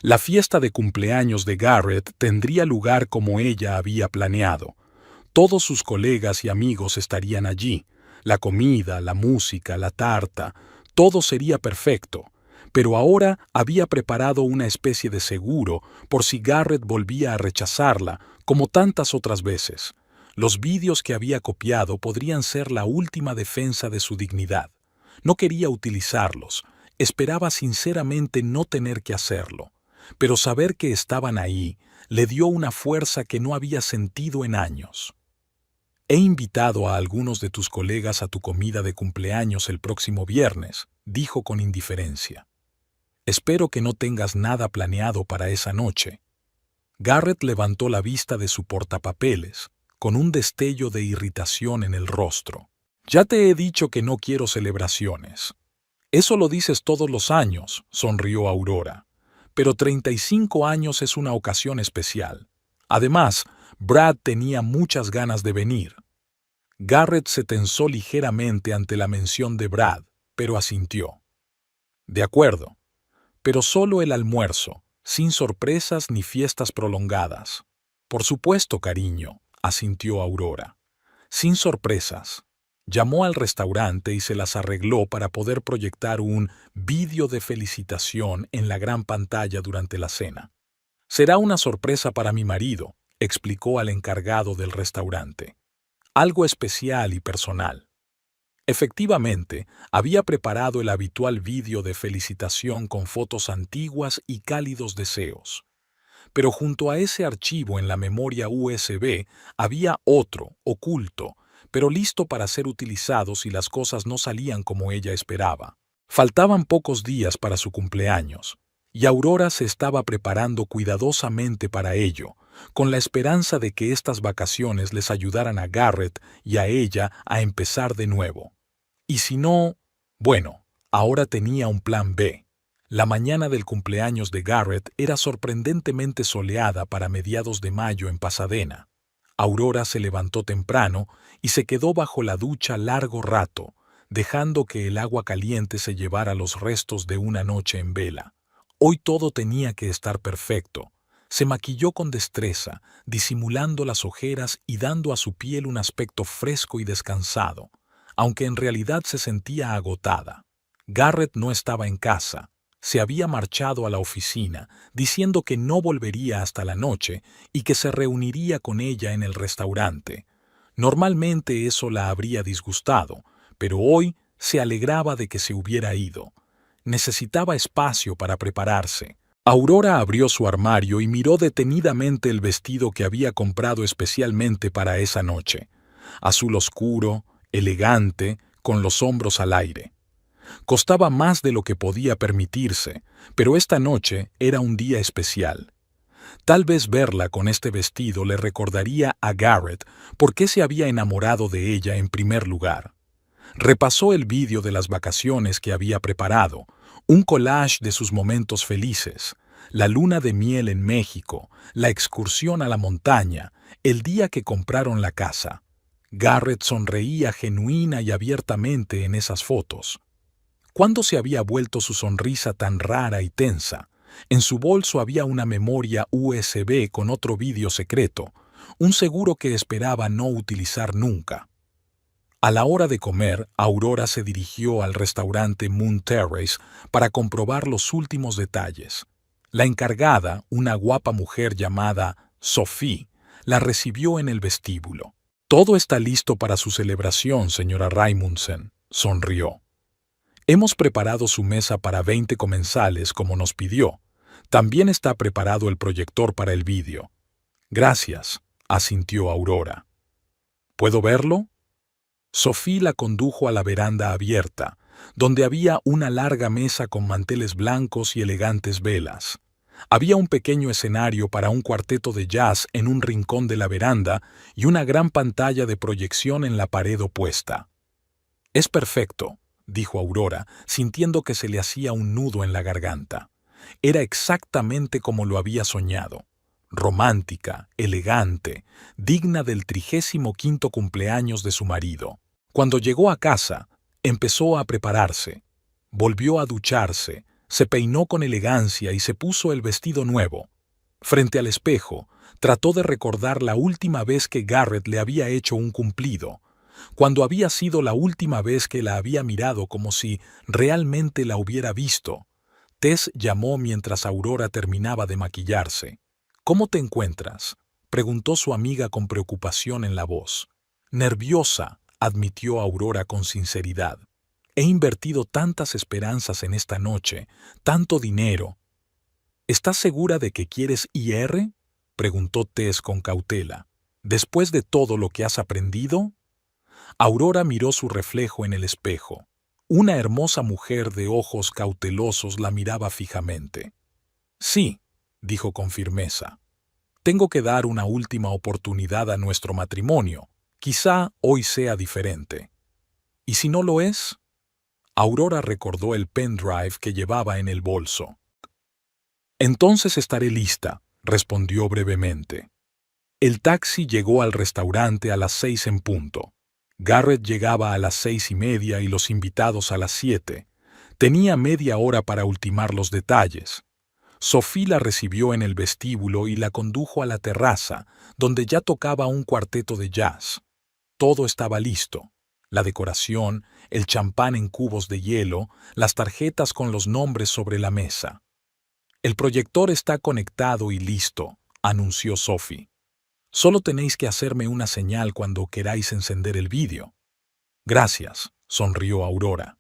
Speaker 1: La fiesta de cumpleaños de Garrett tendría lugar como ella había planeado. Todos sus colegas y amigos estarían allí. La comida, la música, la tarta, todo sería perfecto. Pero ahora había preparado una especie de seguro por si Garrett volvía a rechazarla, como tantas otras veces. Los vídeos que había copiado podrían ser la última defensa de su dignidad. No quería utilizarlos, esperaba sinceramente no tener que hacerlo. Pero saber que estaban ahí le dio una fuerza que no había sentido en años. He invitado a algunos de tus colegas a tu comida de cumpleaños el próximo viernes, dijo con indiferencia. Espero que no tengas nada planeado para esa noche. Garrett levantó la vista de su portapapeles, con un destello de irritación en el rostro. Ya te he dicho que no quiero celebraciones. Eso lo dices todos los años, sonrió Aurora. Pero 35 años es una ocasión especial. Además, Brad tenía muchas ganas de venir. Garrett se tensó ligeramente ante la mención de Brad, pero asintió. De acuerdo. Pero solo el almuerzo, sin sorpresas ni fiestas prolongadas. Por supuesto, cariño, asintió Aurora. Sin sorpresas. Llamó al restaurante y se las arregló para poder proyectar un vídeo de felicitación en la gran pantalla durante la cena. Será una sorpresa para mi marido, explicó al encargado del restaurante. Algo especial y personal. Efectivamente, había preparado el habitual vídeo de felicitación con fotos antiguas y cálidos deseos. Pero junto a ese archivo en la memoria USB había otro, oculto, pero listo para ser utilizado si las cosas no salían como ella esperaba. Faltaban pocos días para su cumpleaños, y Aurora se estaba preparando cuidadosamente para ello, con la esperanza de que estas vacaciones les ayudaran a Garrett y a ella a empezar de nuevo. Y si no, bueno, ahora tenía un plan B. La mañana del cumpleaños de Garrett era sorprendentemente soleada para mediados de mayo en Pasadena. Aurora se levantó temprano y se quedó bajo la ducha largo rato, dejando que el agua caliente se llevara los restos de una noche en vela. Hoy todo tenía que estar perfecto. Se maquilló con destreza, disimulando las ojeras y dando a su piel un aspecto fresco y descansado, aunque en realidad se sentía agotada. Garrett no estaba en casa. Se había marchado a la oficina, diciendo que no volvería hasta la noche y que se reuniría con ella en el restaurante. Normalmente eso la habría disgustado, pero hoy se alegraba de que se hubiera ido. Necesitaba espacio para prepararse. Aurora abrió su armario y miró detenidamente el vestido que había comprado especialmente para esa noche. Azul oscuro, elegante, con los hombros al aire. Costaba más de lo que podía permitirse, pero esta noche era un día especial. Tal vez verla con este vestido le recordaría a Garrett por qué se había enamorado de ella en primer lugar. Repasó el vídeo de las vacaciones que había preparado, un collage de sus momentos felices, la luna de miel en México, la excursión a la montaña, el día que compraron la casa. Garrett sonreía genuina y abiertamente en esas fotos. ¿Cuándo se había vuelto su sonrisa tan rara y tensa? En su bolso había una memoria USB con otro vídeo secreto, un seguro que esperaba no utilizar nunca. A la hora de comer, Aurora se dirigió al restaurante Moon Terrace para comprobar los últimos detalles. La encargada, una guapa mujer llamada Sophie, la recibió en el vestíbulo. «Todo está listo para su celebración, señora Raimundsen», sonrió. «Hemos preparado su mesa para 20 comensales como nos pidió. También está preparado el proyector para el vídeo». «Gracias», asintió Aurora. «¿Puedo verlo?» Sophie la condujo a la veranda abierta, donde había una larga mesa con manteles blancos y elegantes velas. Había un pequeño escenario para un cuarteto de jazz en un rincón de la veranda y una gran pantalla de proyección en la pared opuesta. «Es perfecto», dijo Aurora, sintiendo que se le hacía un nudo en la garganta. Era exactamente como lo había soñado. Romántica, elegante, digna del 35º cumpleaños de su marido. Cuando llegó a casa, empezó a prepararse. Volvió a ducharse, se peinó con elegancia y se puso el vestido nuevo. Frente al espejo, trató de recordar la última vez que Garrett le había hecho un cumplido, cuando había sido la última vez que la había mirado como si realmente la hubiera visto. Tess llamó mientras Aurora terminaba de maquillarse. «¿Cómo te encuentras?», preguntó su amiga con preocupación en la voz. «Nerviosa», admitió Aurora con sinceridad. «He invertido tantas esperanzas en esta noche, tanto dinero». «¿Estás segura de que quieres IR?», preguntó Tess con cautela. «¿Después de todo lo que has aprendido?». Aurora miró su reflejo en el espejo. Una hermosa mujer de ojos cautelosos la miraba fijamente. «Sí», dijo con firmeza. «Tengo que dar una última oportunidad a nuestro matrimonio. Quizá hoy sea diferente». «¿Y si no lo es?». Aurora recordó el pendrive que llevaba en el bolso. «Entonces estaré lista», respondió brevemente. El taxi llegó al restaurante a las 6 en punto. Garrett llegaba a las 6:30 y los invitados a las 7. Tenía media hora para ultimar los detalles. Sophie la recibió en el vestíbulo y la condujo a la terraza, donde ya tocaba un cuarteto de jazz. Todo estaba listo. La decoración, el champán en cubos de hielo, las tarjetas con los nombres sobre la mesa. «El proyector está conectado y listo», anunció Sophie. «Solo tenéis que hacerme una señal cuando queráis encender el vídeo». «Gracias», sonrió Aurora.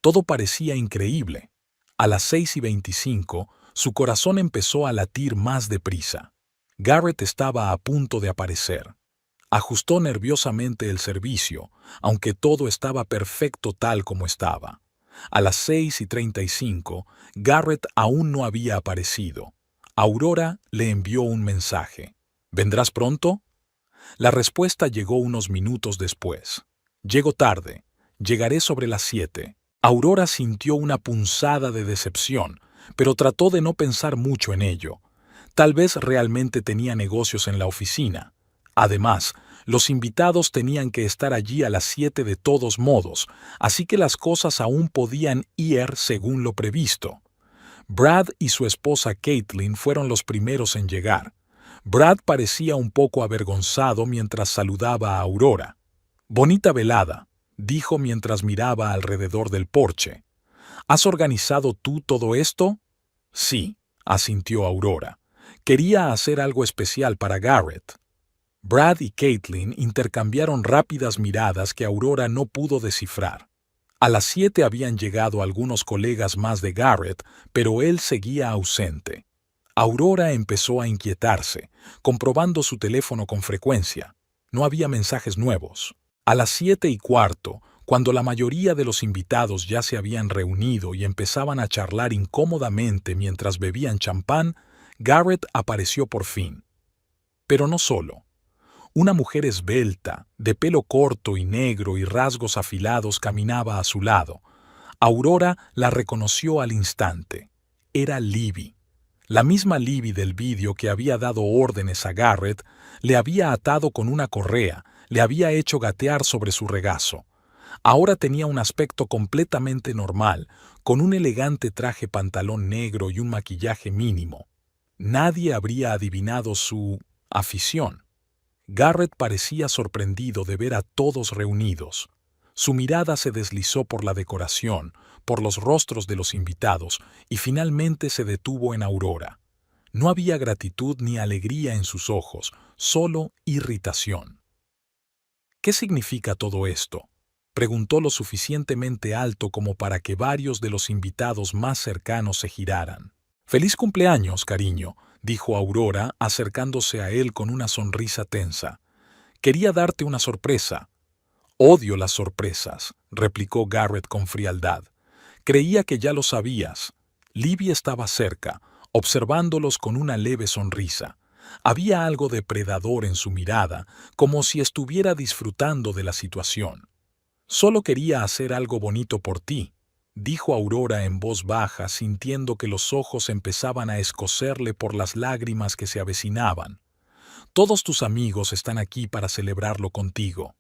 Speaker 1: Todo parecía increíble. A las 6:25, su corazón empezó a latir más deprisa. Garrett estaba a punto de aparecer. Ajustó nerviosamente el servicio, aunque todo estaba perfecto tal como estaba. A las 6:35, Garrett aún no había aparecido. Aurora le envió un mensaje. «¿Vendrás pronto?». La respuesta llegó unos minutos después. «Llego tarde. Llegaré sobre las 7». Aurora sintió una punzada de decepción, pero trató de no pensar mucho en ello. Tal vez realmente tenía negocios en la oficina. Además, los invitados tenían que estar allí a las 7 de todos modos, así que las cosas aún podían ir según lo previsto. Brad y su esposa Caitlin fueron los primeros en llegar. Brad parecía un poco avergonzado mientras saludaba a Aurora. «Bonita velada», dijo mientras miraba alrededor del porche. «¿Has organizado tú todo esto?». «Sí», asintió Aurora. «Quería hacer algo especial para Garrett». Brad y Caitlin intercambiaron rápidas miradas que Aurora no pudo descifrar. A las 7 habían llegado algunos colegas más de Garrett, pero él seguía ausente. Aurora empezó a inquietarse, comprobando su teléfono con frecuencia. No había mensajes nuevos. A las 7:15, cuando la mayoría de los invitados ya se habían reunido y empezaban a charlar incómodamente mientras bebían champán, Garrett apareció por fin. Pero no solo. Una mujer esbelta, de pelo corto y negro y rasgos afilados caminaba a su lado. Aurora la reconoció al instante. Era Libby. La misma Libby del vídeo que había dado órdenes a Garrett, le había atado con una correa, le había hecho gatear sobre su regazo. Ahora tenía un aspecto completamente normal, con un elegante traje pantalón negro y un maquillaje mínimo. Nadie habría adivinado su afición. Garrett parecía sorprendido de ver a todos reunidos. Su mirada se deslizó por la decoración, por los rostros de los invitados, y finalmente se detuvo en Aurora. No había gratitud ni alegría en sus ojos, solo irritación. ¿Qué significa todo esto?, preguntó lo suficientemente alto como para que varios de los invitados más cercanos se giraran. «Feliz cumpleaños, cariño», dijo Aurora, acercándose a él con una sonrisa tensa. «Quería darte una sorpresa». «Odio las sorpresas», replicó Garrett con frialdad. «Creía que ya lo sabías». Libby estaba cerca, observándolos con una leve sonrisa. Había algo depredador en su mirada, como si estuviera disfrutando de la situación. «Solo quería hacer algo bonito por ti», dijo Aurora en voz baja, sintiendo que los ojos empezaban a escocerle por las lágrimas que se avecinaban. «Todos tus amigos están aquí para celebrarlo contigo».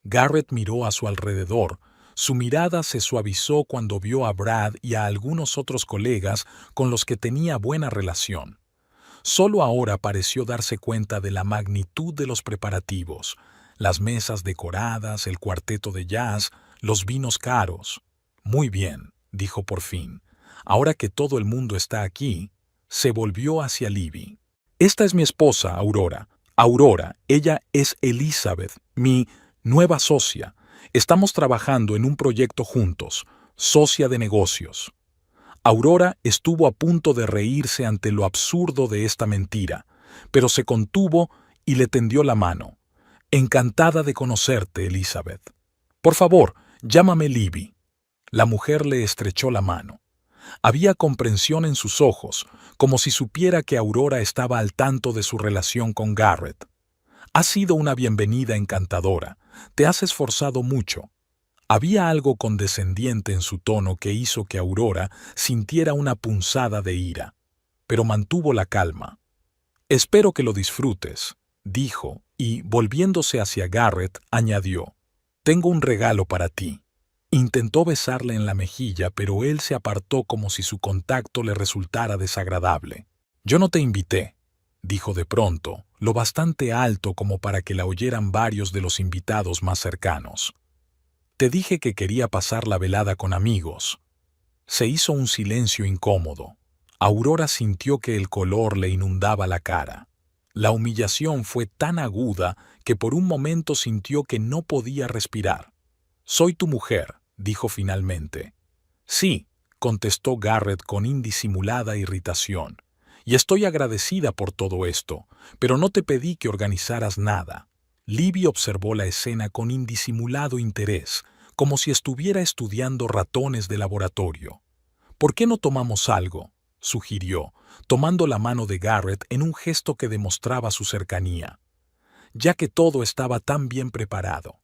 Speaker 1: Garrett miró a su alrededor. Su mirada se suavizó cuando vio a Brad y a algunos otros colegas con los que tenía buena relación. Solo ahora pareció darse cuenta de la magnitud de los preparativos, las mesas decoradas, el cuarteto de jazz, los vinos caros. «Muy bien», dijo por fin. «Ahora que todo el mundo está aquí», se volvió hacia Libby. «Esta es mi esposa, Aurora. Aurora, ella es Elizabeth, mi nueva socia. Estamos trabajando en un proyecto juntos, socia de negocios». Aurora estuvo a punto de reírse ante lo absurdo de esta mentira, pero se contuvo y le tendió la mano. «Encantada de conocerte, Elizabeth. Por favor, llámame Libby». La mujer le estrechó la mano. Había comprensión en sus ojos, como si supiera que Aurora estaba al tanto de su relación con Garrett. «Ha sido una bienvenida encantadora. Te has esforzado mucho». Había algo condescendiente en su tono que hizo que Aurora sintiera una punzada de ira, pero mantuvo la calma. «Espero que lo disfrutes», dijo, y, volviéndose hacia Garrett, añadió: «Tengo un regalo para ti». Intentó besarle en la mejilla, pero él se apartó como si su contacto le resultara desagradable. «Yo no te invité», dijo de pronto, lo bastante alto como para que la oyeran varios de los invitados más cercanos. «Te dije que quería pasar la velada con amigos». Se hizo un silencio incómodo. Aurora sintió que el color le inundaba la cara. La humillación fue tan aguda que por un momento sintió que no podía respirar. «Soy tu mujer», dijo finalmente. «Sí», contestó Garrett con indisimulada irritación. «Y estoy agradecida por todo esto, pero no te pedí que organizaras nada». Libby observó la escena con indisimulado interés, como si estuviera estudiando ratones de laboratorio. «¿Por qué no tomamos algo?», sugirió, tomando la mano de Garrett en un gesto que demostraba su cercanía. Ya que todo estaba tan bien preparado.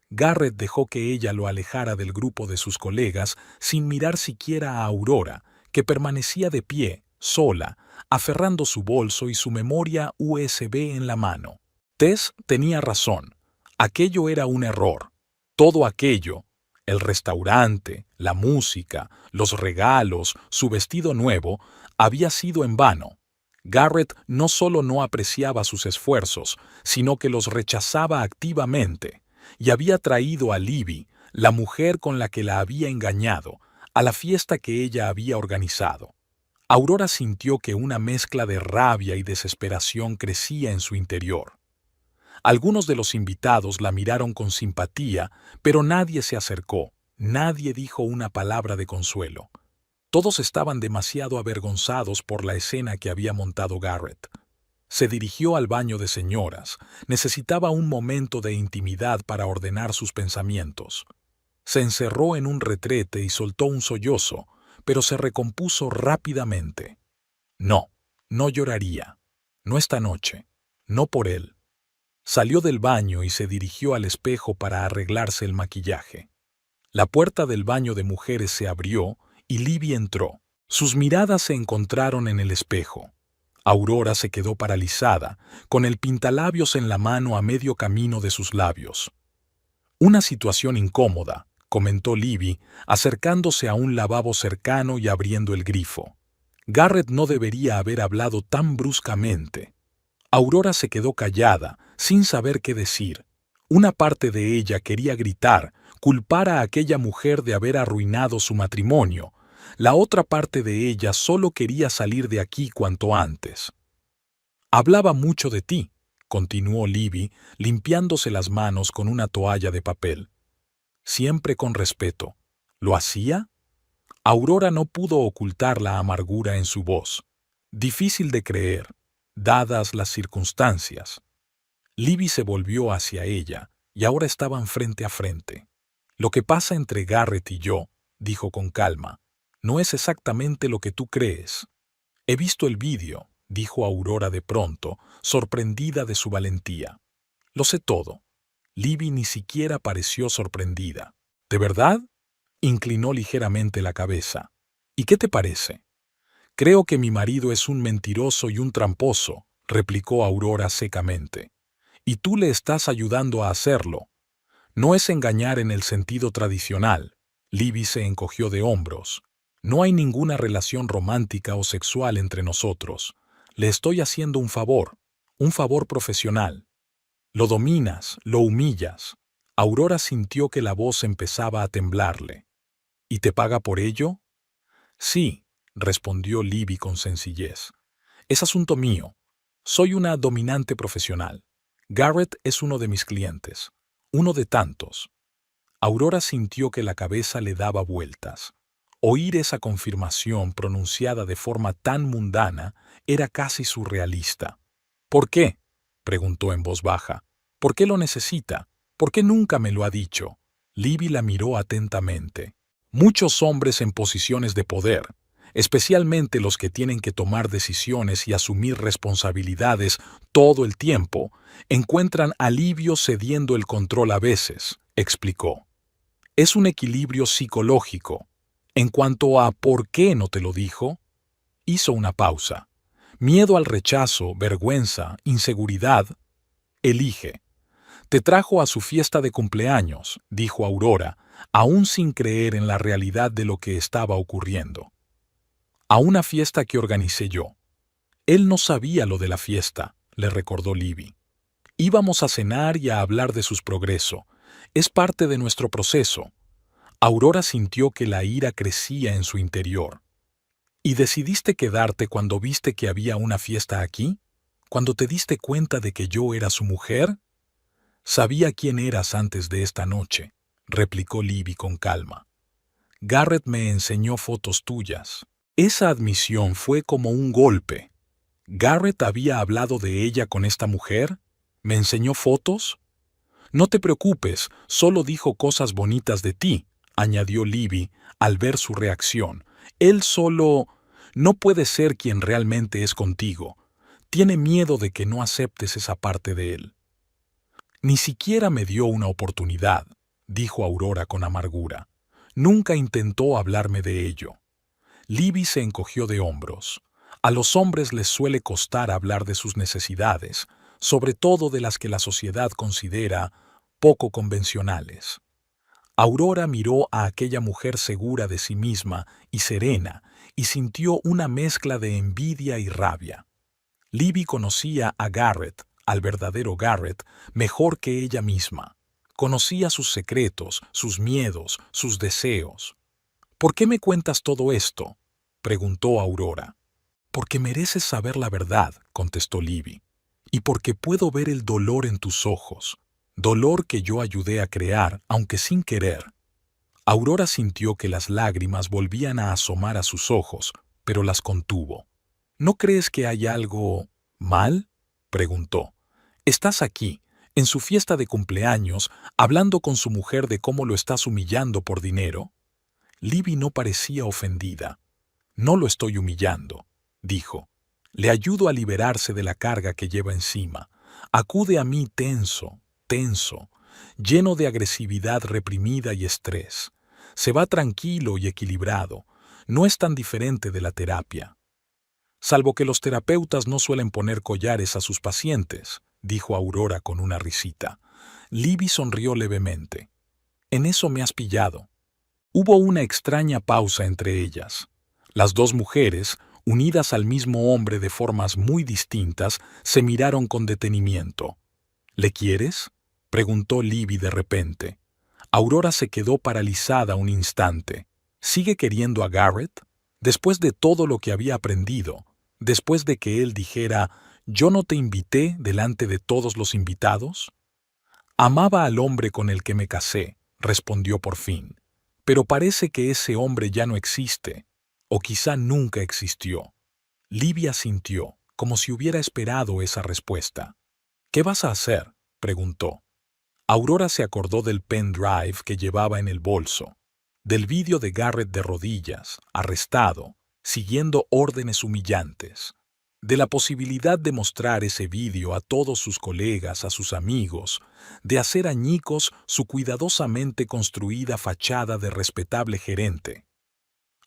Speaker 1: Garrett dejó que ella lo alejara del grupo de sus colegas sin mirar siquiera a Aurora, que permanecía de pie, sola, aferrando su bolso y su memoria USB en la mano. Tess tenía razón. Aquello era un error. Todo aquello, el restaurante, la música, los regalos, su vestido nuevo, había sido en vano. Garrett no solo no apreciaba sus esfuerzos, sino que los rechazaba activamente, y había traído a Libby, la mujer con la que la había engañado, a la fiesta que ella había organizado. Aurora sintió que una mezcla de rabia y desesperación crecía en su interior. Algunos de los invitados la miraron con simpatía, pero nadie se acercó, nadie dijo una palabra de consuelo. Todos estaban demasiado avergonzados por la escena que había montado Garrett. Se dirigió al baño de señoras. Necesitaba un momento de intimidad para ordenar sus pensamientos. Se encerró en un retrete y soltó un sollozo, pero se recompuso rápidamente. No, no lloraría. No esta noche. No por él. Salió del baño y se dirigió al espejo para arreglarse el maquillaje. La puerta del baño de mujeres se abrió y Libby entró. Sus miradas se encontraron en el espejo. Aurora se quedó paralizada, con el pintalabios en la mano a medio camino de sus labios. Una situación incómoda, comentó Libby, acercándose a un lavabo cercano y abriendo el grifo. Garrett no debería haber hablado tan bruscamente. Aurora se quedó callada, sin saber qué decir. Una parte de ella quería gritar, culpar a aquella mujer de haber arruinado su matrimonio. La otra parte de ella solo quería salir de aquí cuanto antes. Hablaba mucho de ti, continuó Libby, limpiándose las manos con una toalla de papel. Siempre con respeto. ¿Lo hacía? Aurora no pudo ocultar la amargura en su voz. Difícil de creer, dadas las circunstancias. Libby se volvió hacia ella, y ahora estaban frente a frente. Lo que pasa entre Garrett y yo, dijo con calma, no es exactamente lo que tú crees. He visto el vídeo, dijo Aurora de pronto, sorprendida de su valentía. Lo sé todo. Libby ni siquiera pareció sorprendida. ¿De verdad? Inclinó ligeramente la cabeza. ¿Y qué te parece? Creo que mi marido es un mentiroso y un tramposo, replicó Aurora secamente. Y tú le estás ayudando a hacerlo. No es engañar en el sentido tradicional. Libby se encogió de hombros. No hay ninguna relación romántica o sexual entre nosotros. Le estoy haciendo un favor profesional. Lo dominas, lo humillas. Aurora sintió que la voz empezaba a temblarle. ¿Y te paga por ello? Sí, respondió Libby con sencillez. Es asunto mío. Soy una dominante profesional. Garrett es uno de mis clientes. Uno de tantos. Aurora sintió que la cabeza le daba vueltas. Oír esa confirmación pronunciada de forma tan mundana era casi surrealista. ¿Por qué?, preguntó en voz baja. ¿Por qué lo necesita? ¿Por qué nunca me lo ha dicho? Libby la miró atentamente. Muchos hombres en posiciones de poder, especialmente los que tienen que tomar decisiones y asumir responsabilidades todo el tiempo, encuentran alivio cediendo el control a veces, explicó. Es un equilibrio psicológico. En cuanto a ¿por qué no te lo dijo?, hizo una pausa. Miedo al rechazo, vergüenza, inseguridad. Elige. Te trajo a su fiesta de cumpleaños, dijo Aurora, aún sin creer en la realidad de lo que estaba ocurriendo. A una fiesta que organicé yo. Él no sabía lo de la fiesta, le recordó Libby. Íbamos a cenar y a hablar de sus progresos. Es parte de nuestro proceso. Aurora sintió que la ira crecía en su interior. ¿Y decidiste quedarte cuando viste que había una fiesta aquí? ¿Cuando te diste cuenta de que yo era su mujer? Sabía quién eras antes de esta noche, replicó Libby con calma. Garrett me enseñó fotos tuyas. Esa admisión fue como un golpe. ¿Garrett había hablado de ella con esta mujer? ¿Me enseñó fotos? No te preocupes, solo dijo cosas bonitas de ti, añadió Libby al ver su reacción. Él solo no puede ser quien realmente es contigo. Tiene miedo de que no aceptes esa parte de él. Ni siquiera me dio una oportunidad, dijo Aurora con amargura. Nunca intentó hablarme de ello. Libby se encogió de hombros. A los hombres les suele costar hablar de sus necesidades, sobre todo de las que la sociedad considera poco convencionales. Aurora miró a aquella mujer segura de sí misma y serena, y sintió una mezcla de envidia y rabia. Libby conocía a Garrett, al verdadero Garrett, mejor que ella misma. Conocía sus secretos, sus miedos, sus deseos. ¿Por qué me cuentas todo esto?, preguntó Aurora. Porque mereces saber la verdad, contestó Libby, y porque puedo ver el dolor en tus ojos, dolor que yo ayudé a crear, aunque sin querer. Aurora sintió que las lágrimas volvían a asomar a sus ojos, pero las contuvo. ¿No crees que hay algo mal?, preguntó. Estás aquí, en su fiesta de cumpleaños, hablando con su mujer de cómo lo estás humillando por dinero. Libby no parecía ofendida. No lo estoy humillando, dijo. Le ayudo a liberarse de la carga que lleva encima, Acude a mí tenso, tenso, lleno de agresividad reprimida y estrés. Se va tranquilo y equilibrado. No es tan diferente de la terapia. Salvo que los terapeutas no suelen poner collares a sus pacientes, dijo Aurora con una risita. Libby sonrió levemente. En eso me has pillado. Hubo una extraña pausa entre ellas. Las dos mujeres, unidas al mismo hombre de formas muy distintas, se miraron con detenimiento. ¿Le quieres?, preguntó Libby de repente. Aurora se quedó paralizada un instante. ¿Sigue queriendo a Garrett? Después de todo lo que había aprendido, después de que él dijera, «Yo no te invité delante de todos los invitados». Amaba al hombre con el que me casé, respondió por fin. Pero parece que ese hombre ya no existe, o quizá nunca existió. Libby asintió, como si hubiera esperado esa respuesta. «¿Qué vas a hacer?», preguntó. Aurora se acordó del pendrive que llevaba en el bolso, del vídeo de Garrett de rodillas, arrestado, siguiendo órdenes humillantes, de la posibilidad de mostrar ese vídeo a todos sus colegas, a sus amigos, de hacer añicos su cuidadosamente construida fachada de respetable gerente.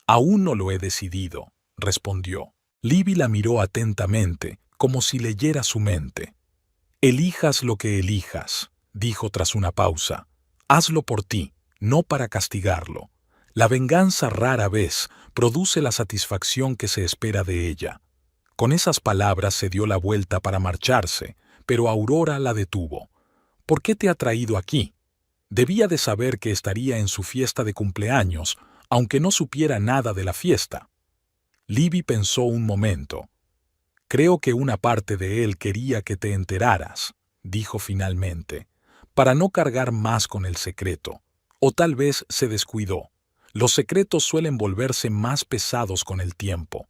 Speaker 1: «Aún no lo he decidido», respondió. Libby la miró atentamente, como si leyera su mente. «Elijas lo que elijas», dijo tras una pausa. «Hazlo por ti, no para castigarlo. La venganza rara vez produce la satisfacción que se espera de ella». Con esas palabras se dio la vuelta para marcharse, pero Aurora la detuvo. «¿Por qué te ha traído aquí?» Debía de saber que estaría en su fiesta de cumpleaños, aunque no supiera nada de la fiesta. Libby pensó un momento. «Creo que una parte de él quería que te enteraras», dijo finalmente, «para no cargar más con el secreto. O tal vez se descuidó. Los secretos suelen volverse más pesados con el tiempo».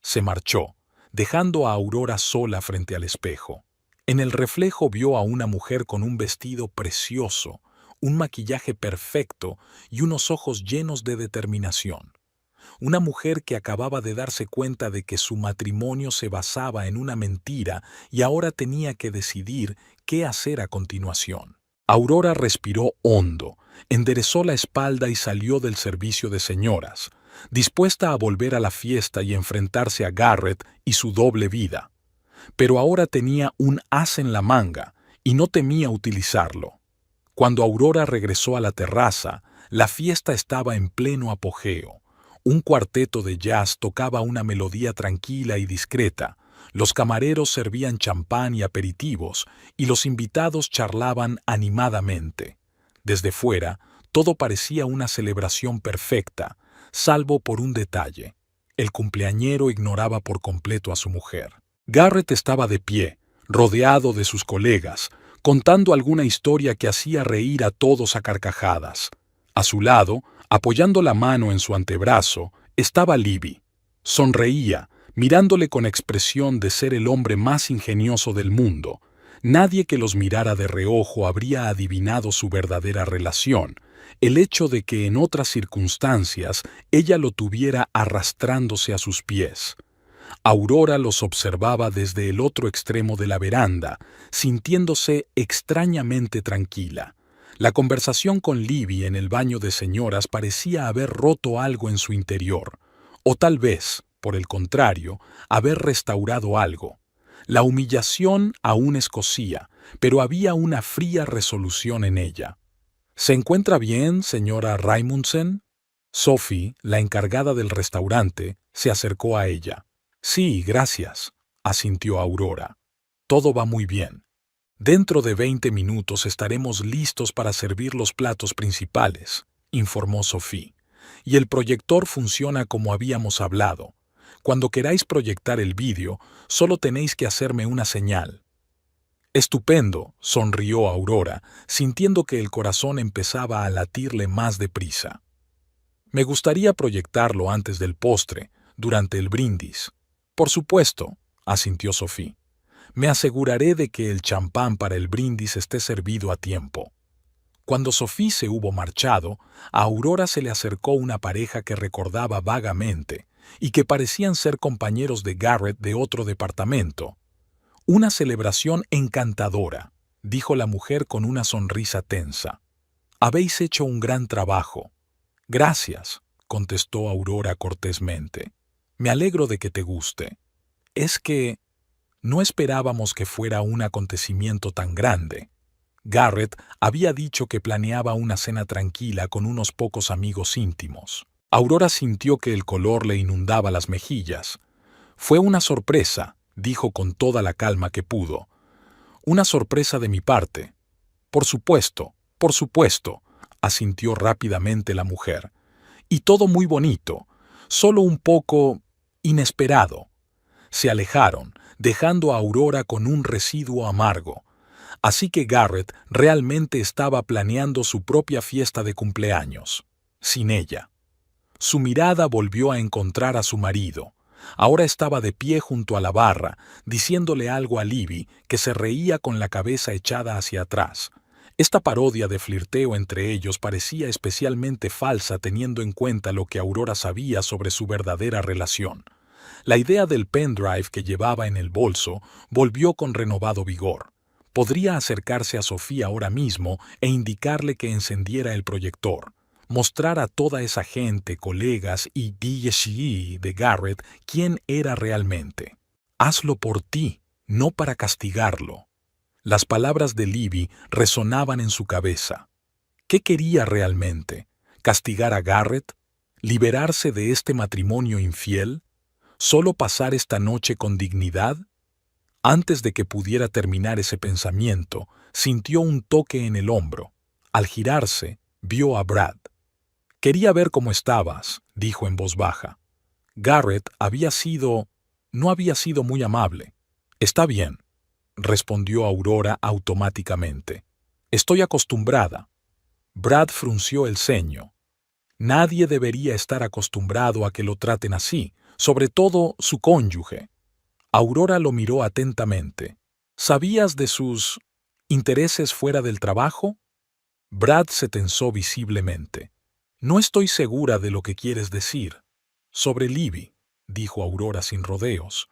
Speaker 1: Se marchó, dejando a Aurora sola frente al espejo. En el reflejo vio a una mujer con un vestido precioso, un maquillaje perfecto y unos ojos llenos de determinación. Una mujer que acababa de darse cuenta de que su matrimonio se basaba en una mentira y ahora tenía que decidir qué hacer a continuación. Aurora respiró hondo, enderezó la espalda y salió del servicio de señoras, dispuesta a volver a la fiesta y enfrentarse a Garrett y su doble vida. Pero ahora tenía un as en la manga y no temía utilizarlo. Cuando Aurora regresó a la terraza, la fiesta estaba en pleno apogeo. Un cuarteto de jazz tocaba una melodía tranquila y discreta, los camareros servían champán y aperitivos, y los invitados charlaban animadamente. Desde fuera, todo parecía una celebración perfecta, salvo por un detalle. El cumpleañero ignoraba por completo a su mujer. Garrett estaba de pie, rodeado de sus colegas, contando alguna historia que hacía reír a todos a carcajadas. A su lado, apoyando la mano en su antebrazo, estaba Libby. Sonreía, mirándole con expresión de ser el hombre más ingenioso del mundo. Nadie que los mirara de reojo habría adivinado su verdadera relación, el hecho de que en otras circunstancias ella lo tuviera arrastrándose a sus pies. Aurora los observaba desde el otro extremo de la veranda, sintiéndose extrañamente tranquila. La conversación con Libby en el baño de señoras parecía haber roto algo en su interior, o tal vez, por el contrario, haber restaurado algo. La humillación aún escocía, pero había una fría resolución en ella. «¿Se encuentra bien, señora Raimundsen?» Sophie, la encargada del restaurante, se acercó a ella. «Sí, gracias», asintió Aurora. «Todo va muy bien. Dentro de 20 minutos estaremos listos para servir los platos principales», informó Sophie. «Y el proyector funciona como habíamos hablado. Cuando queráis proyectar el vídeo, solo tenéis que hacerme una señal». «Estupendo», sonrió Aurora, sintiendo que el corazón empezaba a latirle más deprisa. «Me gustaría proyectarlo antes del postre, durante el brindis». «Por supuesto», asintió Sophie. «Me aseguraré de que el champán para el brindis esté servido a tiempo». Cuando Sophie se hubo marchado, a Aurora se le acercó una pareja que recordaba vagamente y que parecían ser compañeros de Garrett de otro departamento. Una celebración encantadora, dijo la mujer con una sonrisa tensa. Habéis hecho un gran trabajo. Gracias, contestó Aurora cortésmente. Me alegro de que te guste. Es que no esperábamos que fuera un acontecimiento tan grande. Garrett había dicho que planeaba una cena tranquila con unos pocos amigos íntimos. Aurora sintió que el color le inundaba las mejillas. Fue una sorpresa, dijo con toda la calma que pudo. Una sorpresa de mi parte. Por supuesto, asintió rápidamente la mujer. Y todo muy bonito, solo un poco inesperado. Se alejaron, dejando a Aurora con un residuo amargo. Así que Garrett realmente estaba planeando su propia fiesta de cumpleaños, sin ella. Su mirada volvió a encontrar a su marido. Ahora estaba de pie junto a la barra, diciéndole algo a Libby, que se reía con la cabeza echada hacia atrás. Esta parodia de flirteo entre ellos parecía especialmente falsa teniendo en cuenta lo que Aurora sabía sobre su verdadera relación. La idea del pendrive que llevaba en el bolso volvió con renovado vigor. Podría acercarse a Sofía ahora mismo e indicarle que encendiera el proyector. Mostrar a toda esa gente, colegas y DSE de Garrett quién era realmente. Hazlo por ti, no para castigarlo. Las palabras de Libby resonaban en su cabeza. ¿Qué quería realmente? ¿Castigar a Garrett? ¿Liberarse de este matrimonio infiel? ¿Solo pasar esta noche con dignidad? Antes de que pudiera terminar ese pensamiento, sintió un toque en el hombro. Al girarse, vio a Brad. «Quería ver cómo estabas», dijo en voz baja. Garrett no había sido muy amable. «Está bien», respondió Aurora automáticamente. «Estoy acostumbrada». Brad frunció el ceño. Nadie debería estar acostumbrado a que lo traten así, sobre todo su cónyuge. Aurora lo miró atentamente. ¿Sabías de sus intereses fuera del trabajo? Brad se tensó visiblemente. No estoy segura de lo que quieres decir. Sobre Libby, dijo Aurora sin rodeos.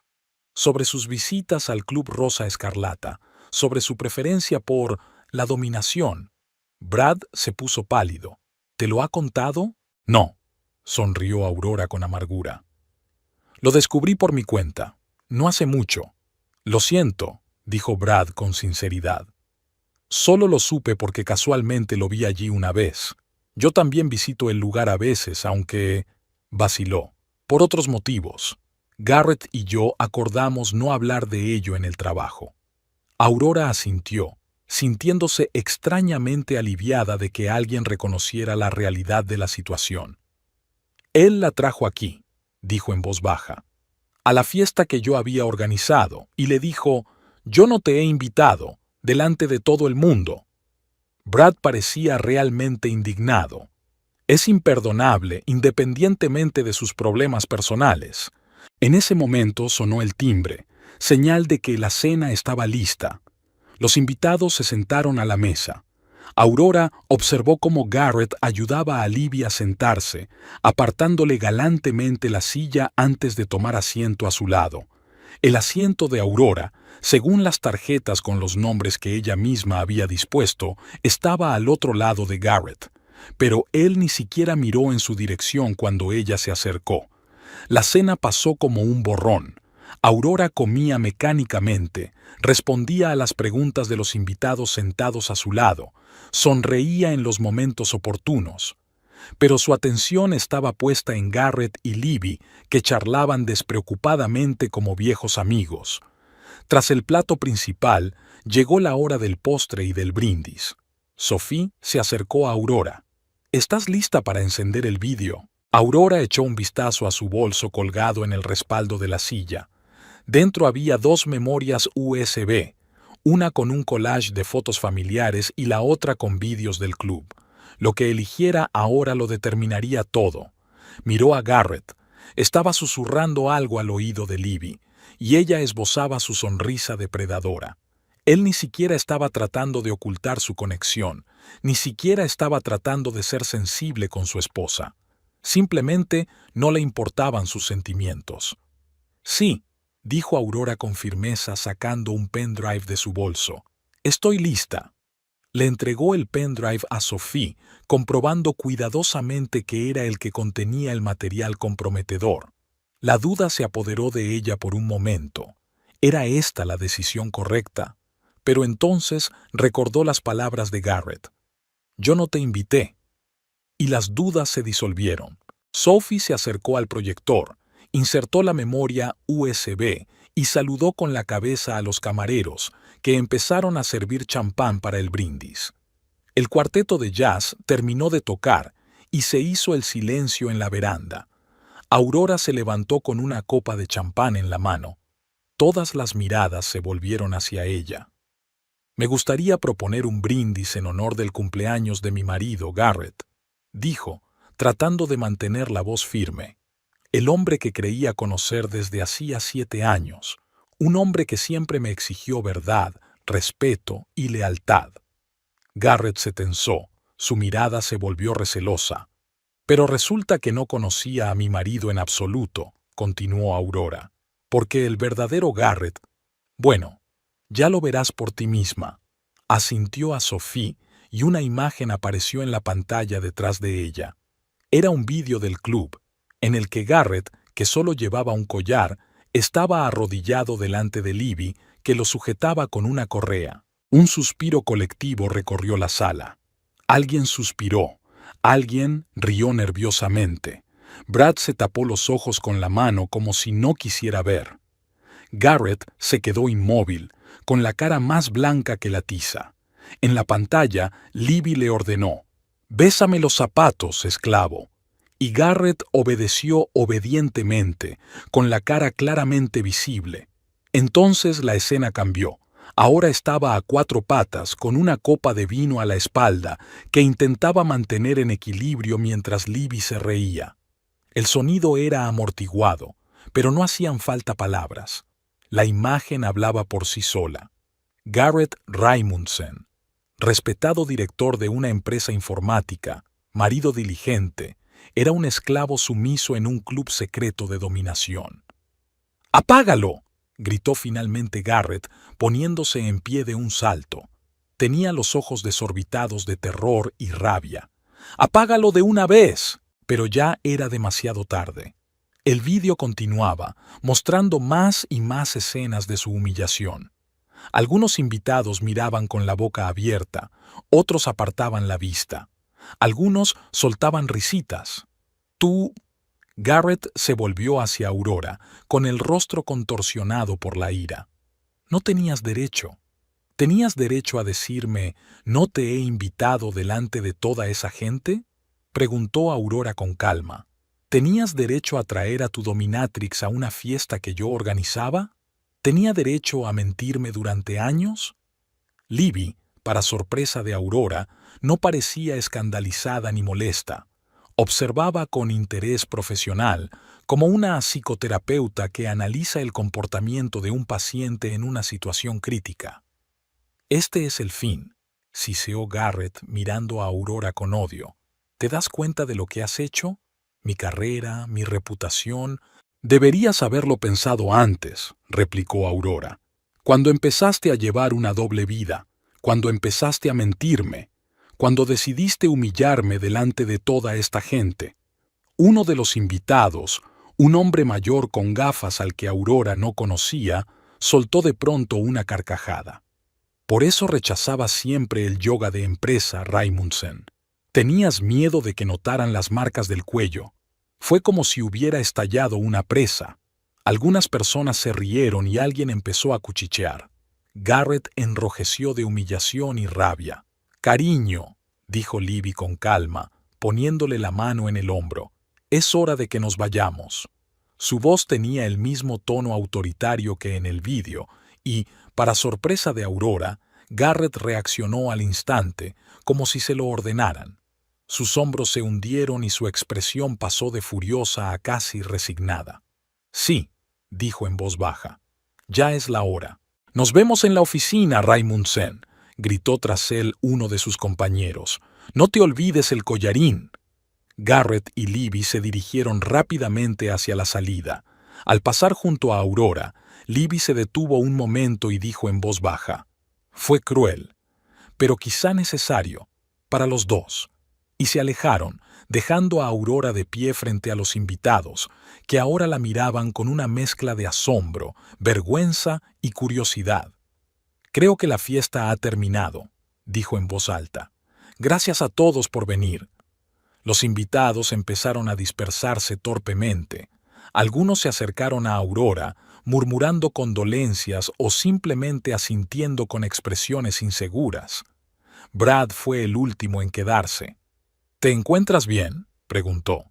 Speaker 1: Sobre sus visitas al Club Rosa Escarlata, sobre su preferencia por la dominación. Brad se puso pálido. ¿Te lo ha contado? No, sonrió Aurora con amargura. Lo descubrí por mi cuenta. No hace mucho. Lo siento, dijo Brad con sinceridad. Solo lo supe porque casualmente lo vi allí una vez. Yo también visito el lugar a veces, aunque vaciló. Por otros motivos. Garrett y yo acordamos no hablar de ello en el trabajo. Aurora asintió, sintiéndose extrañamente aliviada de que alguien reconociera la realidad de la situación. Él la trajo aquí, dijo en voz baja, a la fiesta que yo había organizado, y le dijo, «Yo no te he invitado, delante de todo el mundo». Brad parecía realmente indignado. Es imperdonable, independientemente de sus problemas personales. En ese momento sonó el timbre, señal de que la cena estaba lista. Los invitados se sentaron a la mesa. Aurora observó cómo Garrett ayudaba a Libby a sentarse, apartándole galantemente la silla antes de tomar asiento a su lado. El asiento de Aurora, según las tarjetas con los nombres que ella misma había dispuesto, estaba al otro lado de Garrett, pero él ni siquiera miró en su dirección cuando ella se acercó. La cena pasó como un borrón. Aurora comía mecánicamente, respondía a las preguntas de los invitados sentados a su lado, sonreía en los momentos oportunos. Pero su atención estaba puesta en Garrett y Libby, que charlaban despreocupadamente como viejos amigos. Tras el plato principal, llegó la hora del postre y del brindis. Sophie se acercó a Aurora. «¿Estás lista para encender el vídeo?» Aurora echó un vistazo a su bolso colgado en el respaldo de la silla. Dentro había 2 memorias USB, una con un collage de fotos familiares y la otra con vídeos del club. Lo que eligiera ahora lo determinaría todo. Miró a Garrett. Estaba susurrando algo al oído de Libby, y ella esbozaba su sonrisa depredadora. Él ni siquiera estaba tratando de ocultar su conexión, ni siquiera estaba tratando de ser sensible con su esposa. Simplemente no le importaban sus sentimientos. «Sí», dijo Aurora con firmeza sacando un pendrive de su bolso. «Estoy lista». Le entregó el pendrive a Sophie, comprobando cuidadosamente que era el que contenía el material comprometedor. La duda se apoderó de ella por un momento. ¿Era esta la decisión correcta? Pero entonces recordó las palabras de Garrett. «Yo no te invité». Y las dudas se disolvieron. Sophie se acercó al proyector, insertó la memoria USB y saludó con la cabeza a los camareros, que empezaron a servir champán para el brindis. El cuarteto de jazz terminó de tocar y se hizo el silencio en la veranda. Aurora se levantó con una copa de champán en la mano. Todas las miradas se volvieron hacia ella. «Me gustaría proponer un brindis en honor del cumpleaños de mi marido, Garrett», dijo, tratando de mantener la voz firme. El hombre que creía conocer desde hacía 7 años, un hombre que siempre me exigió verdad, respeto y lealtad. Garrett se tensó, su mirada se volvió recelosa. «Pero resulta que no conocía a mi marido en absoluto», continuó Aurora, «porque el verdadero Garrett... Bueno, ya lo verás por ti misma». Asintió a Sophie y una imagen apareció en la pantalla detrás de ella. Era un vídeo del club, en el que Garrett, que solo llevaba un collar, estaba arrodillado delante de Libby, que lo sujetaba con una correa. Un suspiro colectivo recorrió la sala. Alguien suspiró. Alguien rió nerviosamente. Brad se tapó los ojos con la mano como si no quisiera ver. Garrett se quedó inmóvil, con la cara más blanca que la tiza. En la pantalla, Libby le ordenó: «Bésame los zapatos, esclavo». Y Garrett obedeció obedientemente, con la cara claramente visible. Entonces la escena cambió. Ahora estaba a 4 patas, con una copa de vino a la espalda, que intentaba mantener en equilibrio mientras Libby se reía. El sonido era amortiguado, pero no hacían falta palabras. La imagen hablaba por sí sola. Garrett Raimundsen, respetado director de una empresa informática, marido diligente, era un esclavo sumiso en un club secreto de dominación. «¡Apágalo!», gritó finalmente Garrett, poniéndose en pie de un salto. Tenía los ojos desorbitados de terror y rabia. «¡Apágalo de una vez!». Pero ya era demasiado tarde. El vídeo continuaba, mostrando más y más escenas de su humillación. Algunos invitados miraban con la boca abierta, otros apartaban la vista. Algunos soltaban risitas. «Tú...». Garrett se volvió hacia Aurora, con el rostro contorsionado por la ira. «No tenías derecho. ¿Tenías derecho a decirme, no te he invitado delante de toda esa gente?», preguntó Aurora con calma. «¿Tenías derecho a traer a tu dominatrix a una fiesta que yo organizaba? ¿Tenía derecho a mentirme durante años?». Libby, para sorpresa de Aurora, no parecía escandalizada ni molesta. Observaba con interés profesional, como una psicoterapeuta que analiza el comportamiento de un paciente en una situación crítica. «Este es el fin», siseó Garrett mirando a Aurora con odio. «¿Te das cuenta de lo que has hecho? Mi carrera, mi reputación...». «Deberías haberlo pensado antes», replicó Aurora. «Cuando empezaste a llevar una doble vida, cuando empezaste a mentirme, cuando decidiste humillarme delante de toda esta gente». Uno de los invitados, un hombre mayor con gafas al que Aurora no conocía, soltó de pronto una carcajada. «Por eso rechazabas siempre el yoga de empresa, Raimundsen. Tenías miedo de que notaran las marcas del cuello. Fue como si hubiera estallado una presa. Algunas personas se rieron y alguien empezó a cuchichear». Garrett enrojeció de humillación y rabia. «Cariño», dijo Libby con calma, poniéndole la mano en el hombro, «es hora de que nos vayamos». Su voz tenía el mismo tono autoritario que en el vídeo y, para sorpresa de Aurora, Garrett reaccionó al instante, como si se lo ordenaran. Sus hombros se hundieron y su expresión pasó de furiosa a casi resignada. «Sí», dijo en voz baja, «ya es la hora». «Nos vemos en la oficina, Raimundsen», gritó tras él uno de sus compañeros. «No te olvides el collarín». Garrett y Libby se dirigieron rápidamente hacia la salida. Al pasar junto a Aurora, Libby se detuvo un momento y dijo en voz baja: «Fue cruel, pero quizá necesario, para los dos». Y se alejaron, dejando a Aurora de pie frente a los invitados, que ahora la miraban con una mezcla de asombro, vergüenza y curiosidad. «Creo que la fiesta ha terminado», dijo en voz alta. «Gracias a todos por venir». Los invitados empezaron a dispersarse torpemente. Algunos se acercaron a Aurora, murmurando condolencias o simplemente asintiendo con expresiones inseguras. Brad fue el último en quedarse. «¿Te encuentras bien?», preguntó.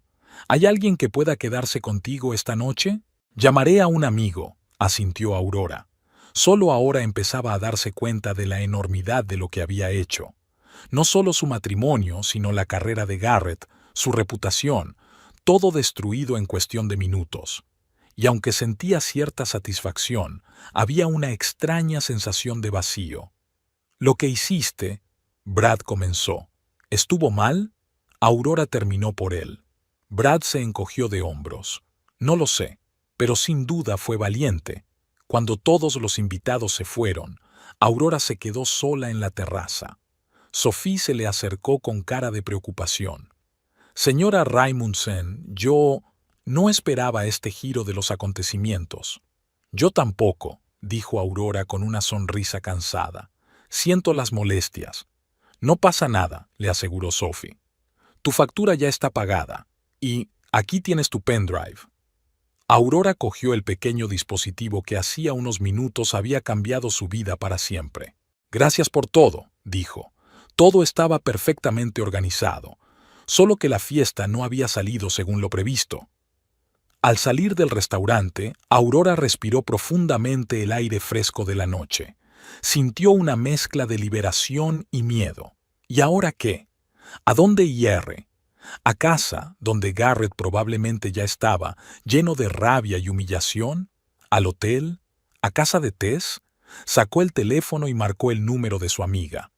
Speaker 1: «¿Hay alguien que pueda quedarse contigo esta noche?» «Llamaré a un amigo», asintió Aurora. Solo ahora empezaba a darse cuenta de la enormidad de lo que había hecho. No solo su matrimonio, sino la carrera de Garrett, su reputación, todo destruido en cuestión de minutos. Y aunque sentía cierta satisfacción, había una extraña sensación de vacío. «Lo que hiciste», Brad comenzó, «¿estuvo mal?» Aurora terminó por él. Brad se encogió de hombros. «No lo sé, pero sin duda fue valiente». Cuando todos los invitados se fueron, Aurora se quedó sola en la terraza. Sophie se le acercó con cara de preocupación. «Señora Raimundsen, yo no esperaba este giro de los acontecimientos». «Yo tampoco», dijo Aurora con una sonrisa cansada. «Siento las molestias». «No pasa nada», le aseguró Sophie. «Tu factura ya está pagada. Y aquí tienes tu pendrive». Aurora cogió el pequeño dispositivo que hacía unos minutos había cambiado su vida para siempre. «Gracias por todo», dijo. Todo estaba perfectamente organizado, solo que la fiesta no había salido según lo previsto. Al salir del restaurante, Aurora respiró profundamente el aire fresco de la noche. Sintió una mezcla de liberación y miedo. ¿Y ahora qué? ¿A dónde iré? ¿A casa, donde Garrett probablemente ya estaba, lleno de rabia y humillación? ¿Al hotel? ¿A casa de Tess? Sacó el teléfono y marcó el número de su amiga.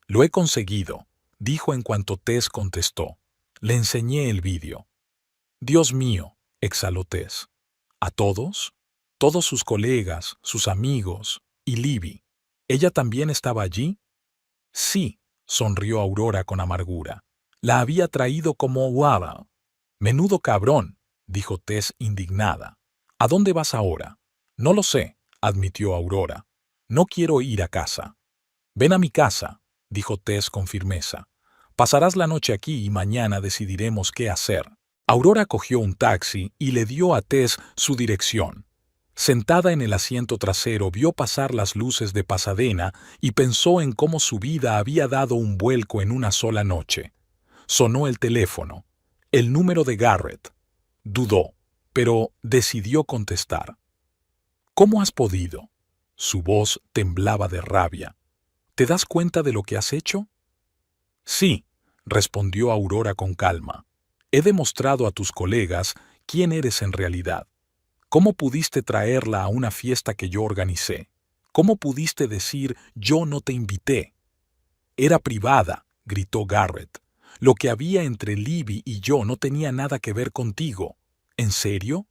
Speaker 1: «Lo he conseguido», dijo en cuanto Tess contestó. Le enseñé el vídeo. «Dios mío», exhaló Tess. ¿A todos? Todos sus colegas, sus amigos y Libby. ¿Ella también estaba allí? Sí, sonrió Aurora con amargura. La había traído como guava. Menudo cabrón, dijo Tess indignada. ¿A dónde vas ahora? No lo sé, admitió Aurora. No quiero ir a casa. Ven a mi casa, dijo Tess con firmeza. Pasarás la noche aquí y mañana decidiremos qué hacer. Aurora cogió un taxi y le dio a Tess su dirección. Sentada en el asiento trasero vio pasar las luces de Pasadena y pensó en cómo su vida había dado un vuelco en una sola noche. Sonó el teléfono. El número de Garrett. Dudó, pero decidió contestar. «¿Cómo has podido?» Su voz temblaba de rabia. «¿Te das cuenta de lo que has hecho?» «Sí», respondió Aurora con calma. «He demostrado a tus colegas quién eres en realidad. ¿Cómo pudiste traerla a una fiesta que yo organicé? ¿Cómo pudiste decir yo no te invité?» «Era privada», gritó Garrett. «Lo que había entre Libby y yo no tenía nada que ver contigo». «¿En serio?»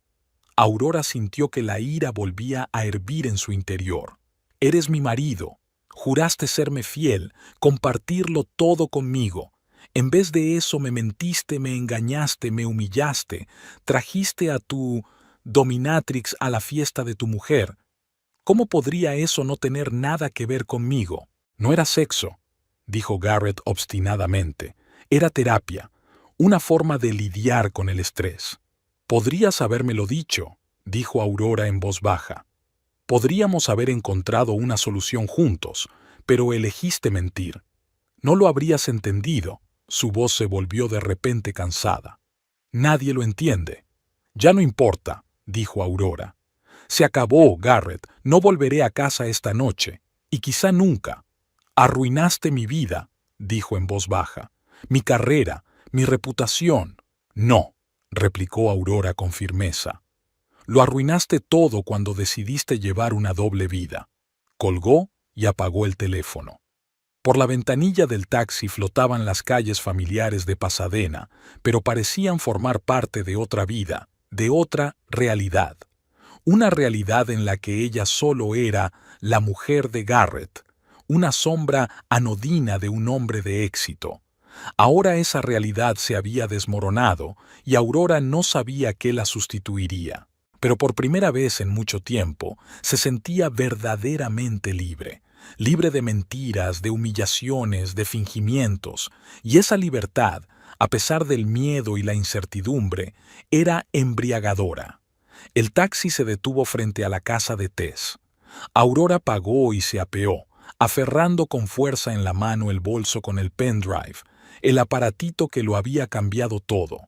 Speaker 1: Aurora sintió que la ira volvía a hervir en su interior. «Eres mi marido. Juraste serme fiel, compartirlo todo conmigo. En vez de eso me mentiste, me engañaste, me humillaste. Trajiste a tu dominatrix a la fiesta de tu mujer. ¿Cómo podría eso no tener nada que ver conmigo?» «No era sexo», dijo Garrett obstinadamente. «Era terapia, una forma de lidiar con el estrés». «Podrías habérmelo dicho», dijo Aurora en voz baja. «Podríamos haber encontrado una solución juntos, pero elegiste mentir. No lo habrías entendido». Su voz se volvió de repente cansada. «Nadie lo entiende». «Ya no importa», dijo Aurora. «Se acabó, Garrett. No volveré a casa esta noche. Y quizá nunca». «Arruinaste mi vida», dijo en voz baja. «Mi carrera, mi reputación». «No», replicó Aurora con firmeza. «Lo arruinaste todo cuando decidiste llevar una doble vida». Colgó y apagó el teléfono. Por la ventanilla del taxi flotaban las calles familiares de Pasadena, pero parecían formar parte de otra vida, de otra realidad. una realidad en la que ella solo era la mujer de Garrett, una sombra anodina de un hombre de éxito. Ahora esa realidad se había desmoronado y Aurora no sabía qué la sustituiría. Pero por primera vez en mucho tiempo se sentía verdaderamente libre, libre de mentiras, de humillaciones, de fingimientos, y esa libertad, a pesar del miedo y la incertidumbre, era embriagadora. El taxi se detuvo frente a la casa de Tess. Aurora pagó y se apeó, aferrando con fuerza en la mano el bolso con el pendrive, el aparatito que lo había cambiado todo.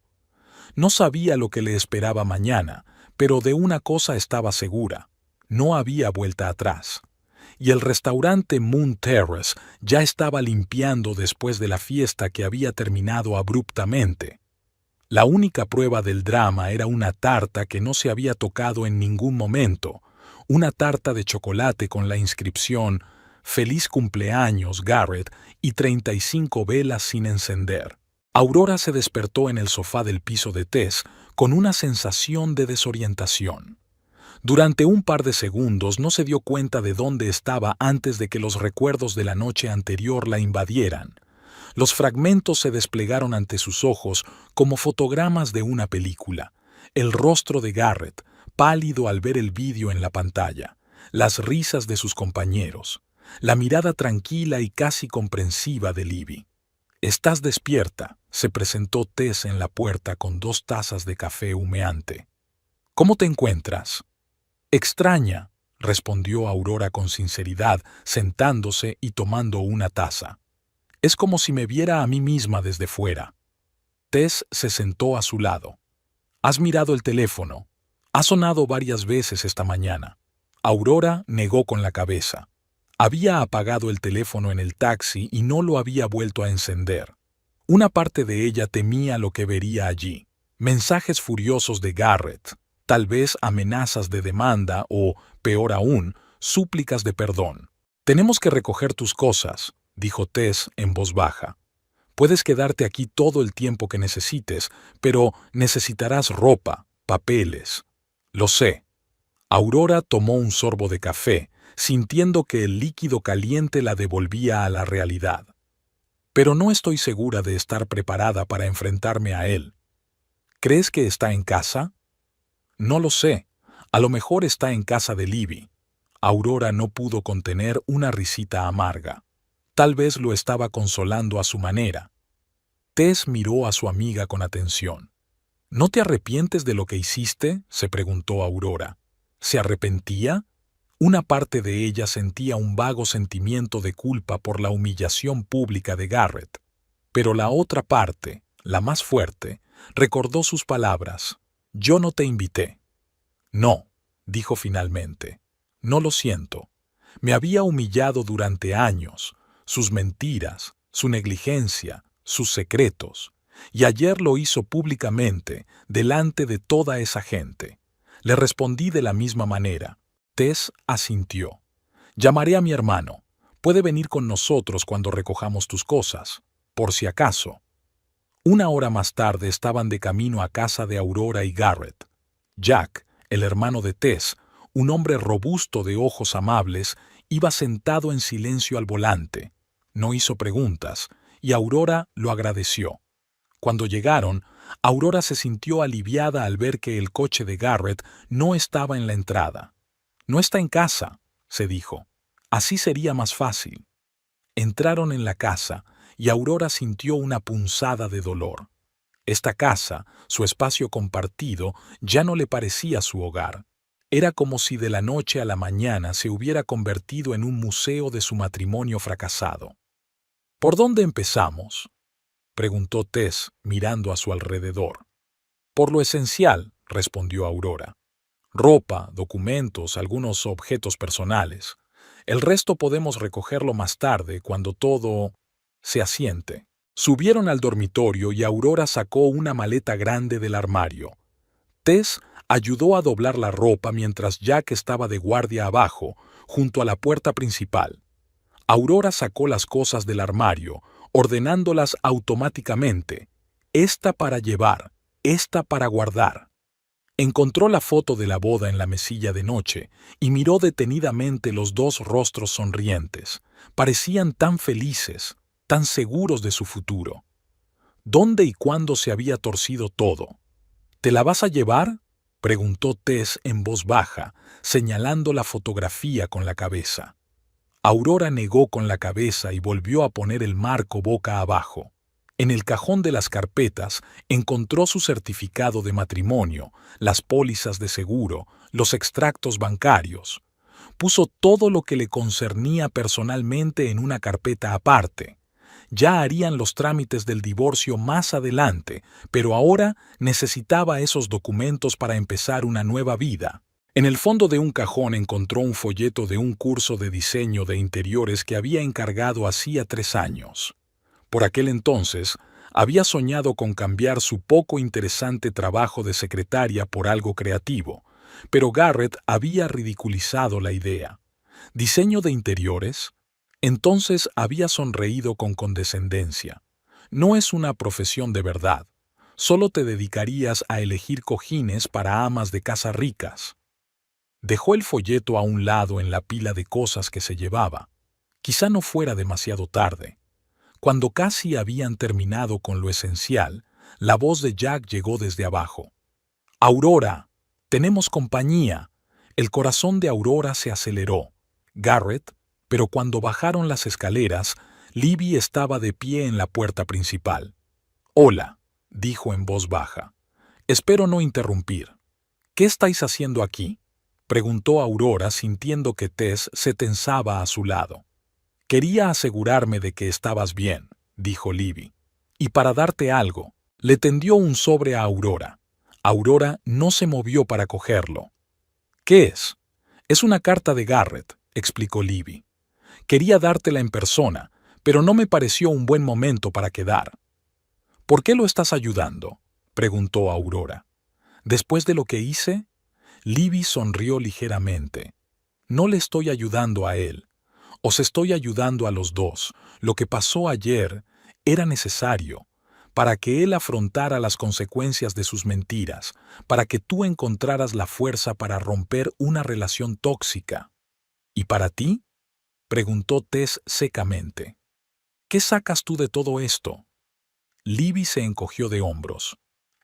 Speaker 1: No sabía lo que le esperaba mañana, pero de una cosa estaba segura: no había vuelta atrás. Y el restaurante Moon Terrace ya estaba limpiando después de la fiesta que había terminado abruptamente. La única prueba del drama era una tarta que no se había tocado en ningún momento, una tarta de chocolate con la inscripción «Feliz cumpleaños, Garrett» y 35 velas sin encender. Aurora se despertó en el sofá del piso de Tess con una sensación de desorientación. Durante un par de segundos no se dio cuenta de dónde estaba antes de que los recuerdos de la noche anterior la invadieran. Los fragmentos se desplegaron ante sus ojos como fotogramas de una película. El rostro de Garrett, pálido al ver el vídeo en la pantalla, las risas de sus compañeros, la mirada tranquila y casi comprensiva de Libby. «Estás despierta», se presentó Tess en la puerta con 2 tazas de café humeante. «¿Cómo te encuentras?» «Extraña», respondió Aurora con sinceridad, sentándose y tomando una taza. «Es como si me viera a mí misma desde fuera». Tess se sentó a su lado. «¿Has mirado el teléfono? Ha sonado varias veces esta mañana». Aurora negó con la cabeza. Había apagado el teléfono en el taxi y no lo había vuelto a encender. Una parte de ella temía lo que vería allí. Mensajes furiosos de Garrett, tal vez amenazas de demanda o, peor aún, súplicas de perdón. «Tenemos que recoger tus cosas», dijo Tess en voz baja. «Puedes quedarte aquí todo el tiempo que necesites, pero necesitarás ropa, papeles». «Lo sé». Aurora tomó un sorbo de café, sintiendo que el líquido caliente la devolvía a la realidad. «Pero no estoy segura de estar preparada para enfrentarme a él». «¿Crees que está en casa?» «No lo sé. A lo mejor está en casa de Libby». Aurora no pudo contener una risita amarga. Tal vez lo estaba consolando a su manera. Tess miró a su amiga con atención. «¿No te arrepientes de lo que hiciste?», se preguntó Aurora. ¿Se arrepentía? Una parte de ella sentía un vago sentimiento de culpa por la humillación pública de Garrett, pero la otra parte, la más fuerte, recordó sus palabras: «Yo no te invité». «No», dijo finalmente, «no lo siento. Me había humillado durante años, sus mentiras, su negligencia, sus secretos, y ayer lo hizo públicamente, delante de toda esa gente». Le respondí de la misma manera. Tess asintió. «Llamaré a mi hermano. Puede venir con nosotros cuando recojamos tus cosas, por si acaso». Una hora más tarde estaban de camino a casa de Aurora y Garrett. Jack, el hermano de Tess, un hombre robusto de ojos amables, iba sentado en silencio al volante. No hizo preguntas, y Aurora lo agradeció. Cuando llegaron, Aurora se sintió aliviada al ver que el coche de Garrett no estaba en la entrada. «No está en casa», se dijo. «Así sería más fácil». Entraron en la casa y Aurora sintió una punzada de dolor. Esta casa, su espacio compartido, ya no le parecía su hogar. Era como si de la noche a la mañana se hubiera convertido en un museo de su matrimonio fracasado. «¿Por dónde empezamos?», preguntó Tess, mirando a su alrededor. «Por lo esencial», respondió Aurora. «Ropa, documentos, algunos objetos personales. El resto podemos recogerlo más tarde, cuando todo se asiente». Subieron al dormitorio y Aurora sacó una maleta grande del armario. Tess ayudó a doblar la ropa mientras Jack estaba de guardia abajo, junto a la puerta principal. Aurora sacó las cosas del armario, ordenándolas automáticamente. Esta para llevar, esta para guardar. Encontró la foto de la boda en la mesilla de noche y miró detenidamente los dos rostros sonrientes. Parecían tan felices, tan seguros de su futuro. ¿Dónde y cuándo se había torcido todo? ¿Te la vas a llevar?, preguntó Tess en voz baja, señalando la fotografía con la cabeza. Aurora negó con la cabeza y volvió a poner el marco boca abajo. En el cajón de las carpetas encontró su certificado de matrimonio, las pólizas de seguro, los extractos bancarios. Puso todo lo que le concernía personalmente en una carpeta aparte. Ya harían los trámites del divorcio más adelante, pero ahora necesitaba esos documentos para empezar una nueva vida. En el fondo de un cajón encontró un folleto de un curso de diseño de interiores que había encargado hacía 3 años. Por aquel entonces, había soñado con cambiar su poco interesante trabajo de secretaria por algo creativo, pero Garrett había ridiculizado la idea. ¿Diseño de interiores? Entonces había sonreído con condescendencia. No es una profesión de verdad. Solo te dedicarías a elegir cojines para amas de casa ricas. Dejó el folleto a un lado en la pila de cosas que se llevaba. Quizá no fuera demasiado tarde. Cuando casi habían terminado con lo esencial, la voz de Jack llegó desde abajo. «Aurora, tenemos compañía». El corazón de Aurora se aceleró. Garrett, pero cuando bajaron las escaleras, Libby estaba de pie en la puerta principal. «Hola», dijo en voz baja. «Espero no interrumpir. ¿Qué estáis haciendo aquí?», preguntó Aurora sintiendo que Tess se tensaba a su lado. «Quería asegurarme de que estabas bien», dijo Libby. «Y para darte algo». Le tendió un sobre a Aurora. Aurora no se movió para cogerlo. «¿Qué es?» «Es una carta de Garrett», explicó Libby. «Quería dártela en persona, pero no me pareció un buen momento para quedar». «¿Por qué lo estás ayudando?», preguntó Aurora. «¿Después de lo que hice?». Libby sonrió ligeramente. «No le estoy ayudando a él. Os estoy ayudando a los dos. Lo que pasó ayer era necesario para que él afrontara las consecuencias de sus mentiras, para que tú encontraras la fuerza para romper una relación tóxica. ¿Y para ti?», preguntó Tess secamente. «¿Qué sacas tú de todo esto?». Libby se encogió de hombros.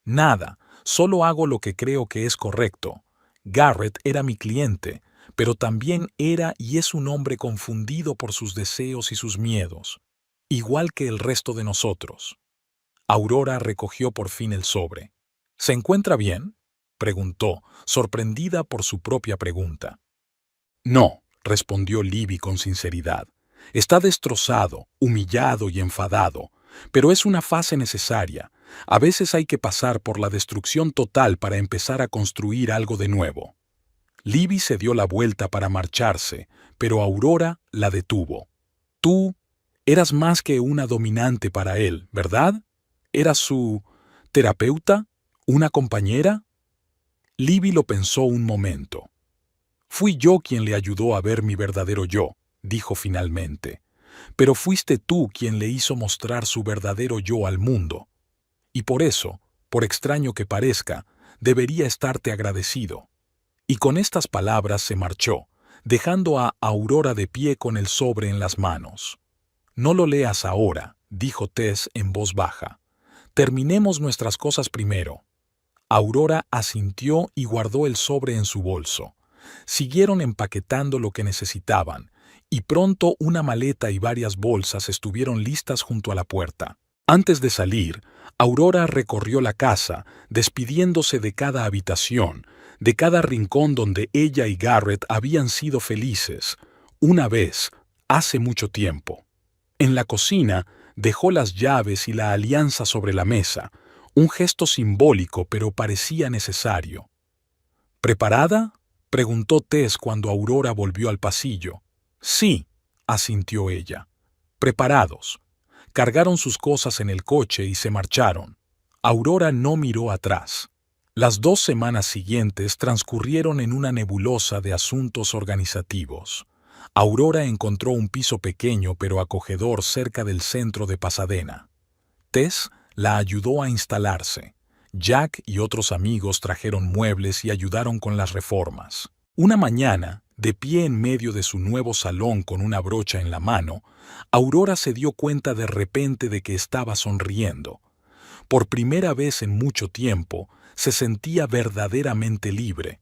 Speaker 1: «Nada, solo hago lo que creo que es correcto. Garrett era mi cliente, pero también era y es un hombre confundido por sus deseos y sus miedos, igual que el resto de nosotros». Aurora recogió por fin el sobre. «¿Se encuentra bien?», preguntó, sorprendida por su propia pregunta. «No», respondió Libby con sinceridad. «Está destrozado, humillado y enfadado, pero es una fase necesaria. A veces hay que pasar por la destrucción total para empezar a construir algo de nuevo». Libby se dio la vuelta para marcharse, pero Aurora la detuvo. «Tú eras más que una dominante para él, ¿verdad? ¿Eras su terapeuta? ¿Una compañera?». Libby lo pensó un momento. «Fui yo quien le ayudó a ver mi verdadero yo», dijo finalmente. «Pero fuiste tú quien le hizo mostrar su verdadero yo al mundo. Y por eso, por extraño que parezca, debería estarte agradecido». Y con estas palabras se marchó, dejando a Aurora de pie con el sobre en las manos. «No lo leas ahora», dijo Tess en voz baja. «Terminemos nuestras cosas primero». Aurora asintió y guardó el sobre en su bolso. Siguieron empaquetando lo que necesitaban, y pronto una maleta y varias bolsas estuvieron listas junto a la puerta. Antes de salir, Aurora recorrió la casa, despidiéndose de cada habitación, de cada rincón donde ella y Garrett habían sido felices, una vez, hace mucho tiempo. En la cocina, dejó las llaves y la alianza sobre la mesa, un gesto simbólico pero parecía necesario. «¿Preparada?», preguntó Tess cuando Aurora volvió al pasillo. «Sí», asintió ella. «Preparados». Cargaron sus cosas en el coche y se marcharon. Aurora no miró atrás. Las 2 semanas siguientes transcurrieron en una nebulosa de asuntos organizativos. Aurora encontró un piso pequeño pero acogedor cerca del centro de Pasadena. Tess la ayudó a instalarse. Jack y otros amigos trajeron muebles y ayudaron con las reformas. Una mañana, de pie en medio de su nuevo salón con una brocha en la mano, Aurora se dio cuenta de repente de que estaba sonriendo. Por primera vez en mucho tiempo, se sentía verdaderamente libre.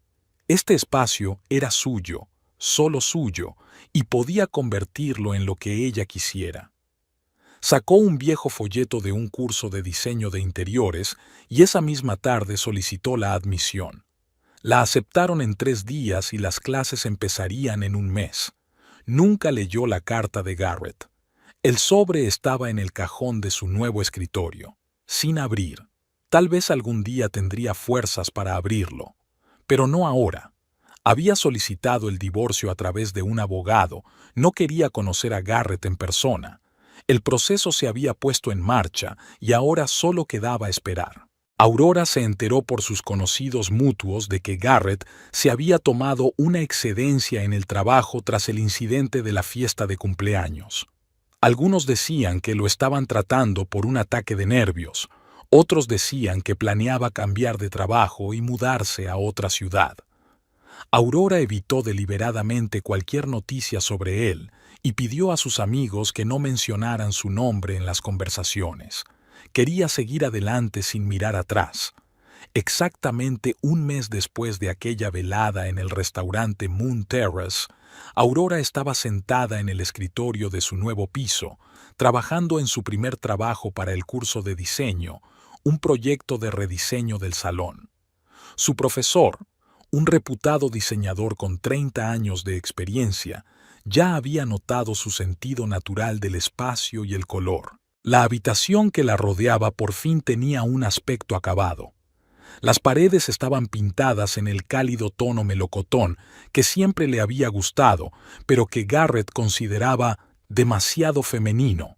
Speaker 1: Este espacio era suyo, solo suyo, y podía convertirlo en lo que ella quisiera. Sacó un viejo folleto de un curso de diseño de interiores y esa misma tarde solicitó la admisión. La aceptaron en 3 días y las clases empezarían en un mes. Nunca leyó la carta de Garrett. El sobre estaba en el cajón de su nuevo escritorio, sin abrir. Tal vez algún día tendría fuerzas para abrirlo, pero no ahora. Había solicitado el divorcio a través de un abogado, no quería conocer a Garrett en persona. El proceso se había puesto en marcha y ahora solo quedaba esperar. Aurora se enteró por sus conocidos mutuos de que Garrett se había tomado una excedencia en el trabajo tras el incidente de la fiesta de cumpleaños. Algunos decían que lo estaban tratando por un ataque de nervios, otros decían que planeaba cambiar de trabajo y mudarse a otra ciudad. Aurora evitó deliberadamente cualquier noticia sobre él y pidió a sus amigos que no mencionaran su nombre en las conversaciones. Quería seguir adelante sin mirar atrás. Exactamente un mes después de aquella velada en el restaurante Moon Terrace, Aurora estaba sentada en el escritorio de su nuevo piso, trabajando en su primer trabajo para el curso de diseño, un proyecto de rediseño del salón. Su profesor, un reputado diseñador con 30 años de experiencia, ya había notado su sentido natural del espacio y el color. La habitación que la rodeaba por fin tenía un aspecto acabado. Las paredes estaban pintadas en el cálido tono melocotón que siempre le había gustado, pero que Garrett consideraba demasiado femenino.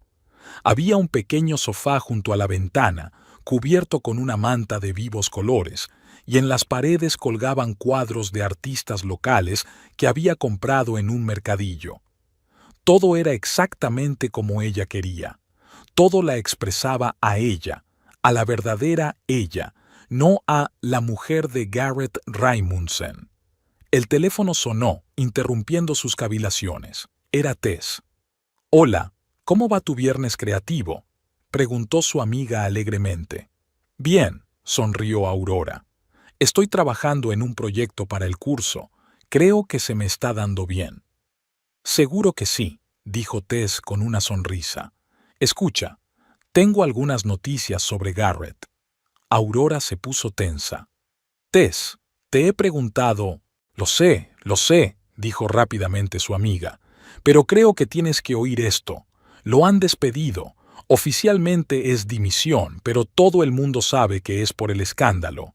Speaker 1: Había un pequeño sofá junto a la ventana, cubierto con una manta de vivos colores, y en las paredes colgaban cuadros de artistas locales que había comprado en un mercadillo. Todo era exactamente como ella quería. Todo la expresaba a ella, a la verdadera ella, no a la mujer de Garrett Raimundsen. El teléfono sonó, interrumpiendo sus cavilaciones. Era Tess. «Hola, ¿cómo va tu viernes creativo?», preguntó su amiga alegremente. «Bien», sonrió Aurora. «Estoy trabajando en un proyecto para el curso. Creo que se me está dando bien». «Seguro que sí», dijo Tess con una sonrisa. «Escucha, tengo algunas noticias sobre Garrett». Aurora se puso tensa. «Tess, te he preguntado». Lo sé», dijo rápidamente su amiga. «Pero creo que tienes que oír esto. Lo han despedido. Oficialmente es dimisión, pero todo el mundo sabe que es por el escándalo.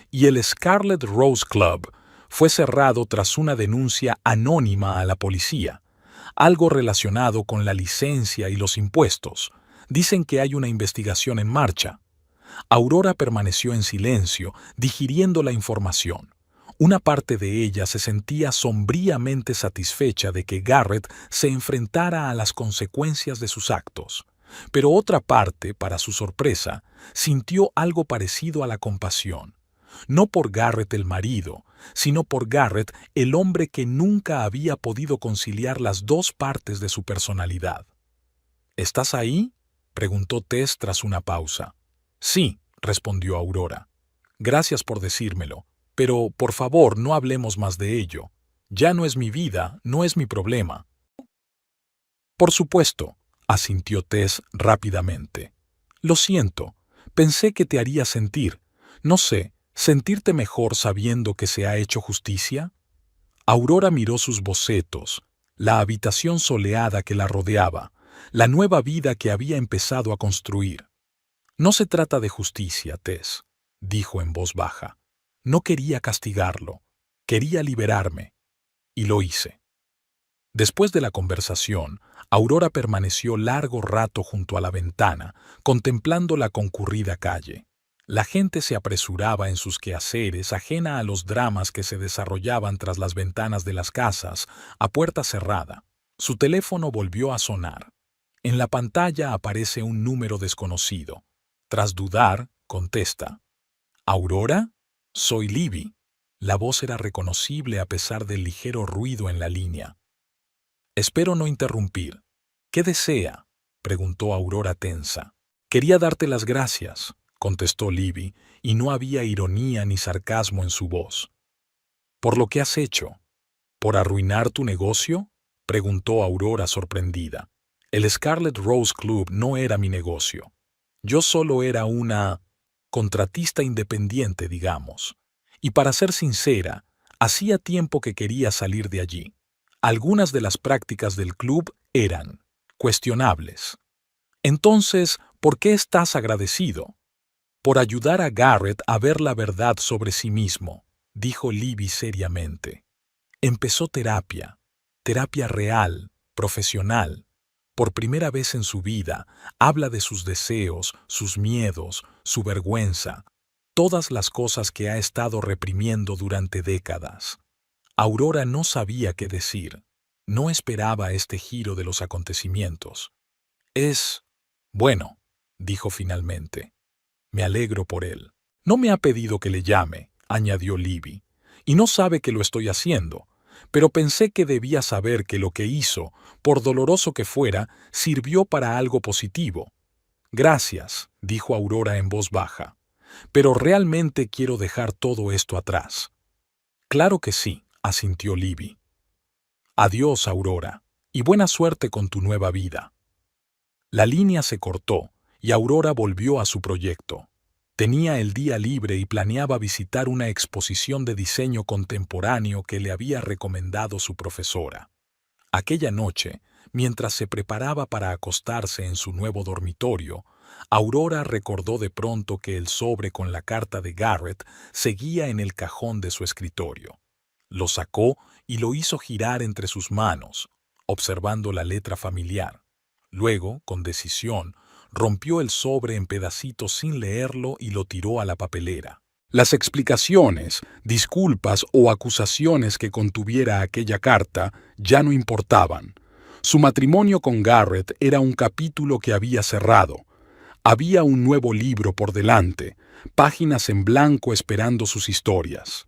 Speaker 1: Y el Scarlet Rose Club fue cerrado tras una denuncia anónima a la policía. Algo relacionado con la licencia y los impuestos. Dicen que hay una investigación en marcha». Aurora permaneció en silencio, digiriendo la información. Una parte de ella se sentía sombríamente satisfecha de que Garrett se enfrentara a las consecuencias de sus actos. Pero otra parte, para su sorpresa, sintió algo parecido a la compasión. No por Garrett el marido, sino por Garrett el hombre que nunca había podido conciliar las dos partes de su personalidad. «¿Estás ahí?», preguntó Tess tras una pausa. «Sí», respondió Aurora. «Gracias por decírmelo, pero por favor no hablemos más de ello. Ya no es mi vida, no es mi problema». «Por supuesto», asintió Tess rápidamente. «Lo siento, pensé que te haría sentir, no sé, sentirte mejor sabiendo que se ha hecho justicia». Aurora miró sus bocetos, la habitación soleada que la rodeaba, la nueva vida que había empezado a construir. «No se trata de justicia, Tess», dijo en voz baja. «No quería castigarlo, quería liberarme, y lo hice». Después de la conversación, Aurora permaneció largo rato junto a la ventana, contemplando la concurrida calle. La gente se apresuraba en sus quehaceres, ajena a los dramas que se desarrollaban tras las ventanas de las casas, a puerta cerrada. Su teléfono volvió a sonar. En la pantalla aparece un número desconocido. Tras dudar, contesta. ¿Aurora? Soy Libby. La voz era reconocible a pesar del ligero ruido en la línea. Espero no interrumpir. ¿Qué desea?, preguntó Aurora tensa. Quería darte las gracias, contestó Libby, y no había ironía ni sarcasmo en su voz. ¿Por lo que has hecho? ¿Por arruinar tu negocio?, preguntó Aurora sorprendida. El Scarlet Rose Club no era mi negocio. Yo solo era una contratista independiente, digamos. Y para ser sincera, hacía tiempo que quería salir de allí. Algunas de las prácticas del club eran cuestionables. Entonces, ¿por qué estás agradecido? Por ayudar a Garrett a ver la verdad sobre sí mismo, dijo Libby seriamente. Empezó terapia real, profesional. Por primera vez en su vida, habla de sus deseos, sus miedos, su vergüenza, todas las cosas que ha estado reprimiendo durante décadas. Aurora no sabía qué decir. No esperaba este giro de los acontecimientos. Bueno, dijo finalmente. Me alegro por él. No me ha pedido que le llame, añadió Libby, y no sabe que lo estoy haciendo, pero pensé que debía saber que lo que hizo, por doloroso que fuera, sirvió para algo positivo. Gracias, dijo Aurora en voz baja, pero realmente quiero dejar todo esto atrás. Claro que sí, asintió Libby. Adiós, Aurora, y buena suerte con tu nueva vida. La línea se cortó y Aurora volvió a su proyecto. Tenía el día libre y planeaba visitar una exposición de diseño contemporáneo que le había recomendado su profesora. Aquella noche, mientras se preparaba para acostarse en su nuevo dormitorio, Aurora recordó de pronto que el sobre con la carta de Garrett seguía en el cajón de su escritorio. Lo sacó y lo hizo girar entre sus manos, observando la letra familiar. Luego, con decisión, rompió el sobre en pedacitos sin leerlo y lo tiró a la papelera. Las explicaciones, disculpas o acusaciones que contuviera aquella carta ya no importaban. Su matrimonio con Garrett era un capítulo que había cerrado. Había un nuevo libro por delante, páginas en blanco esperando sus historias.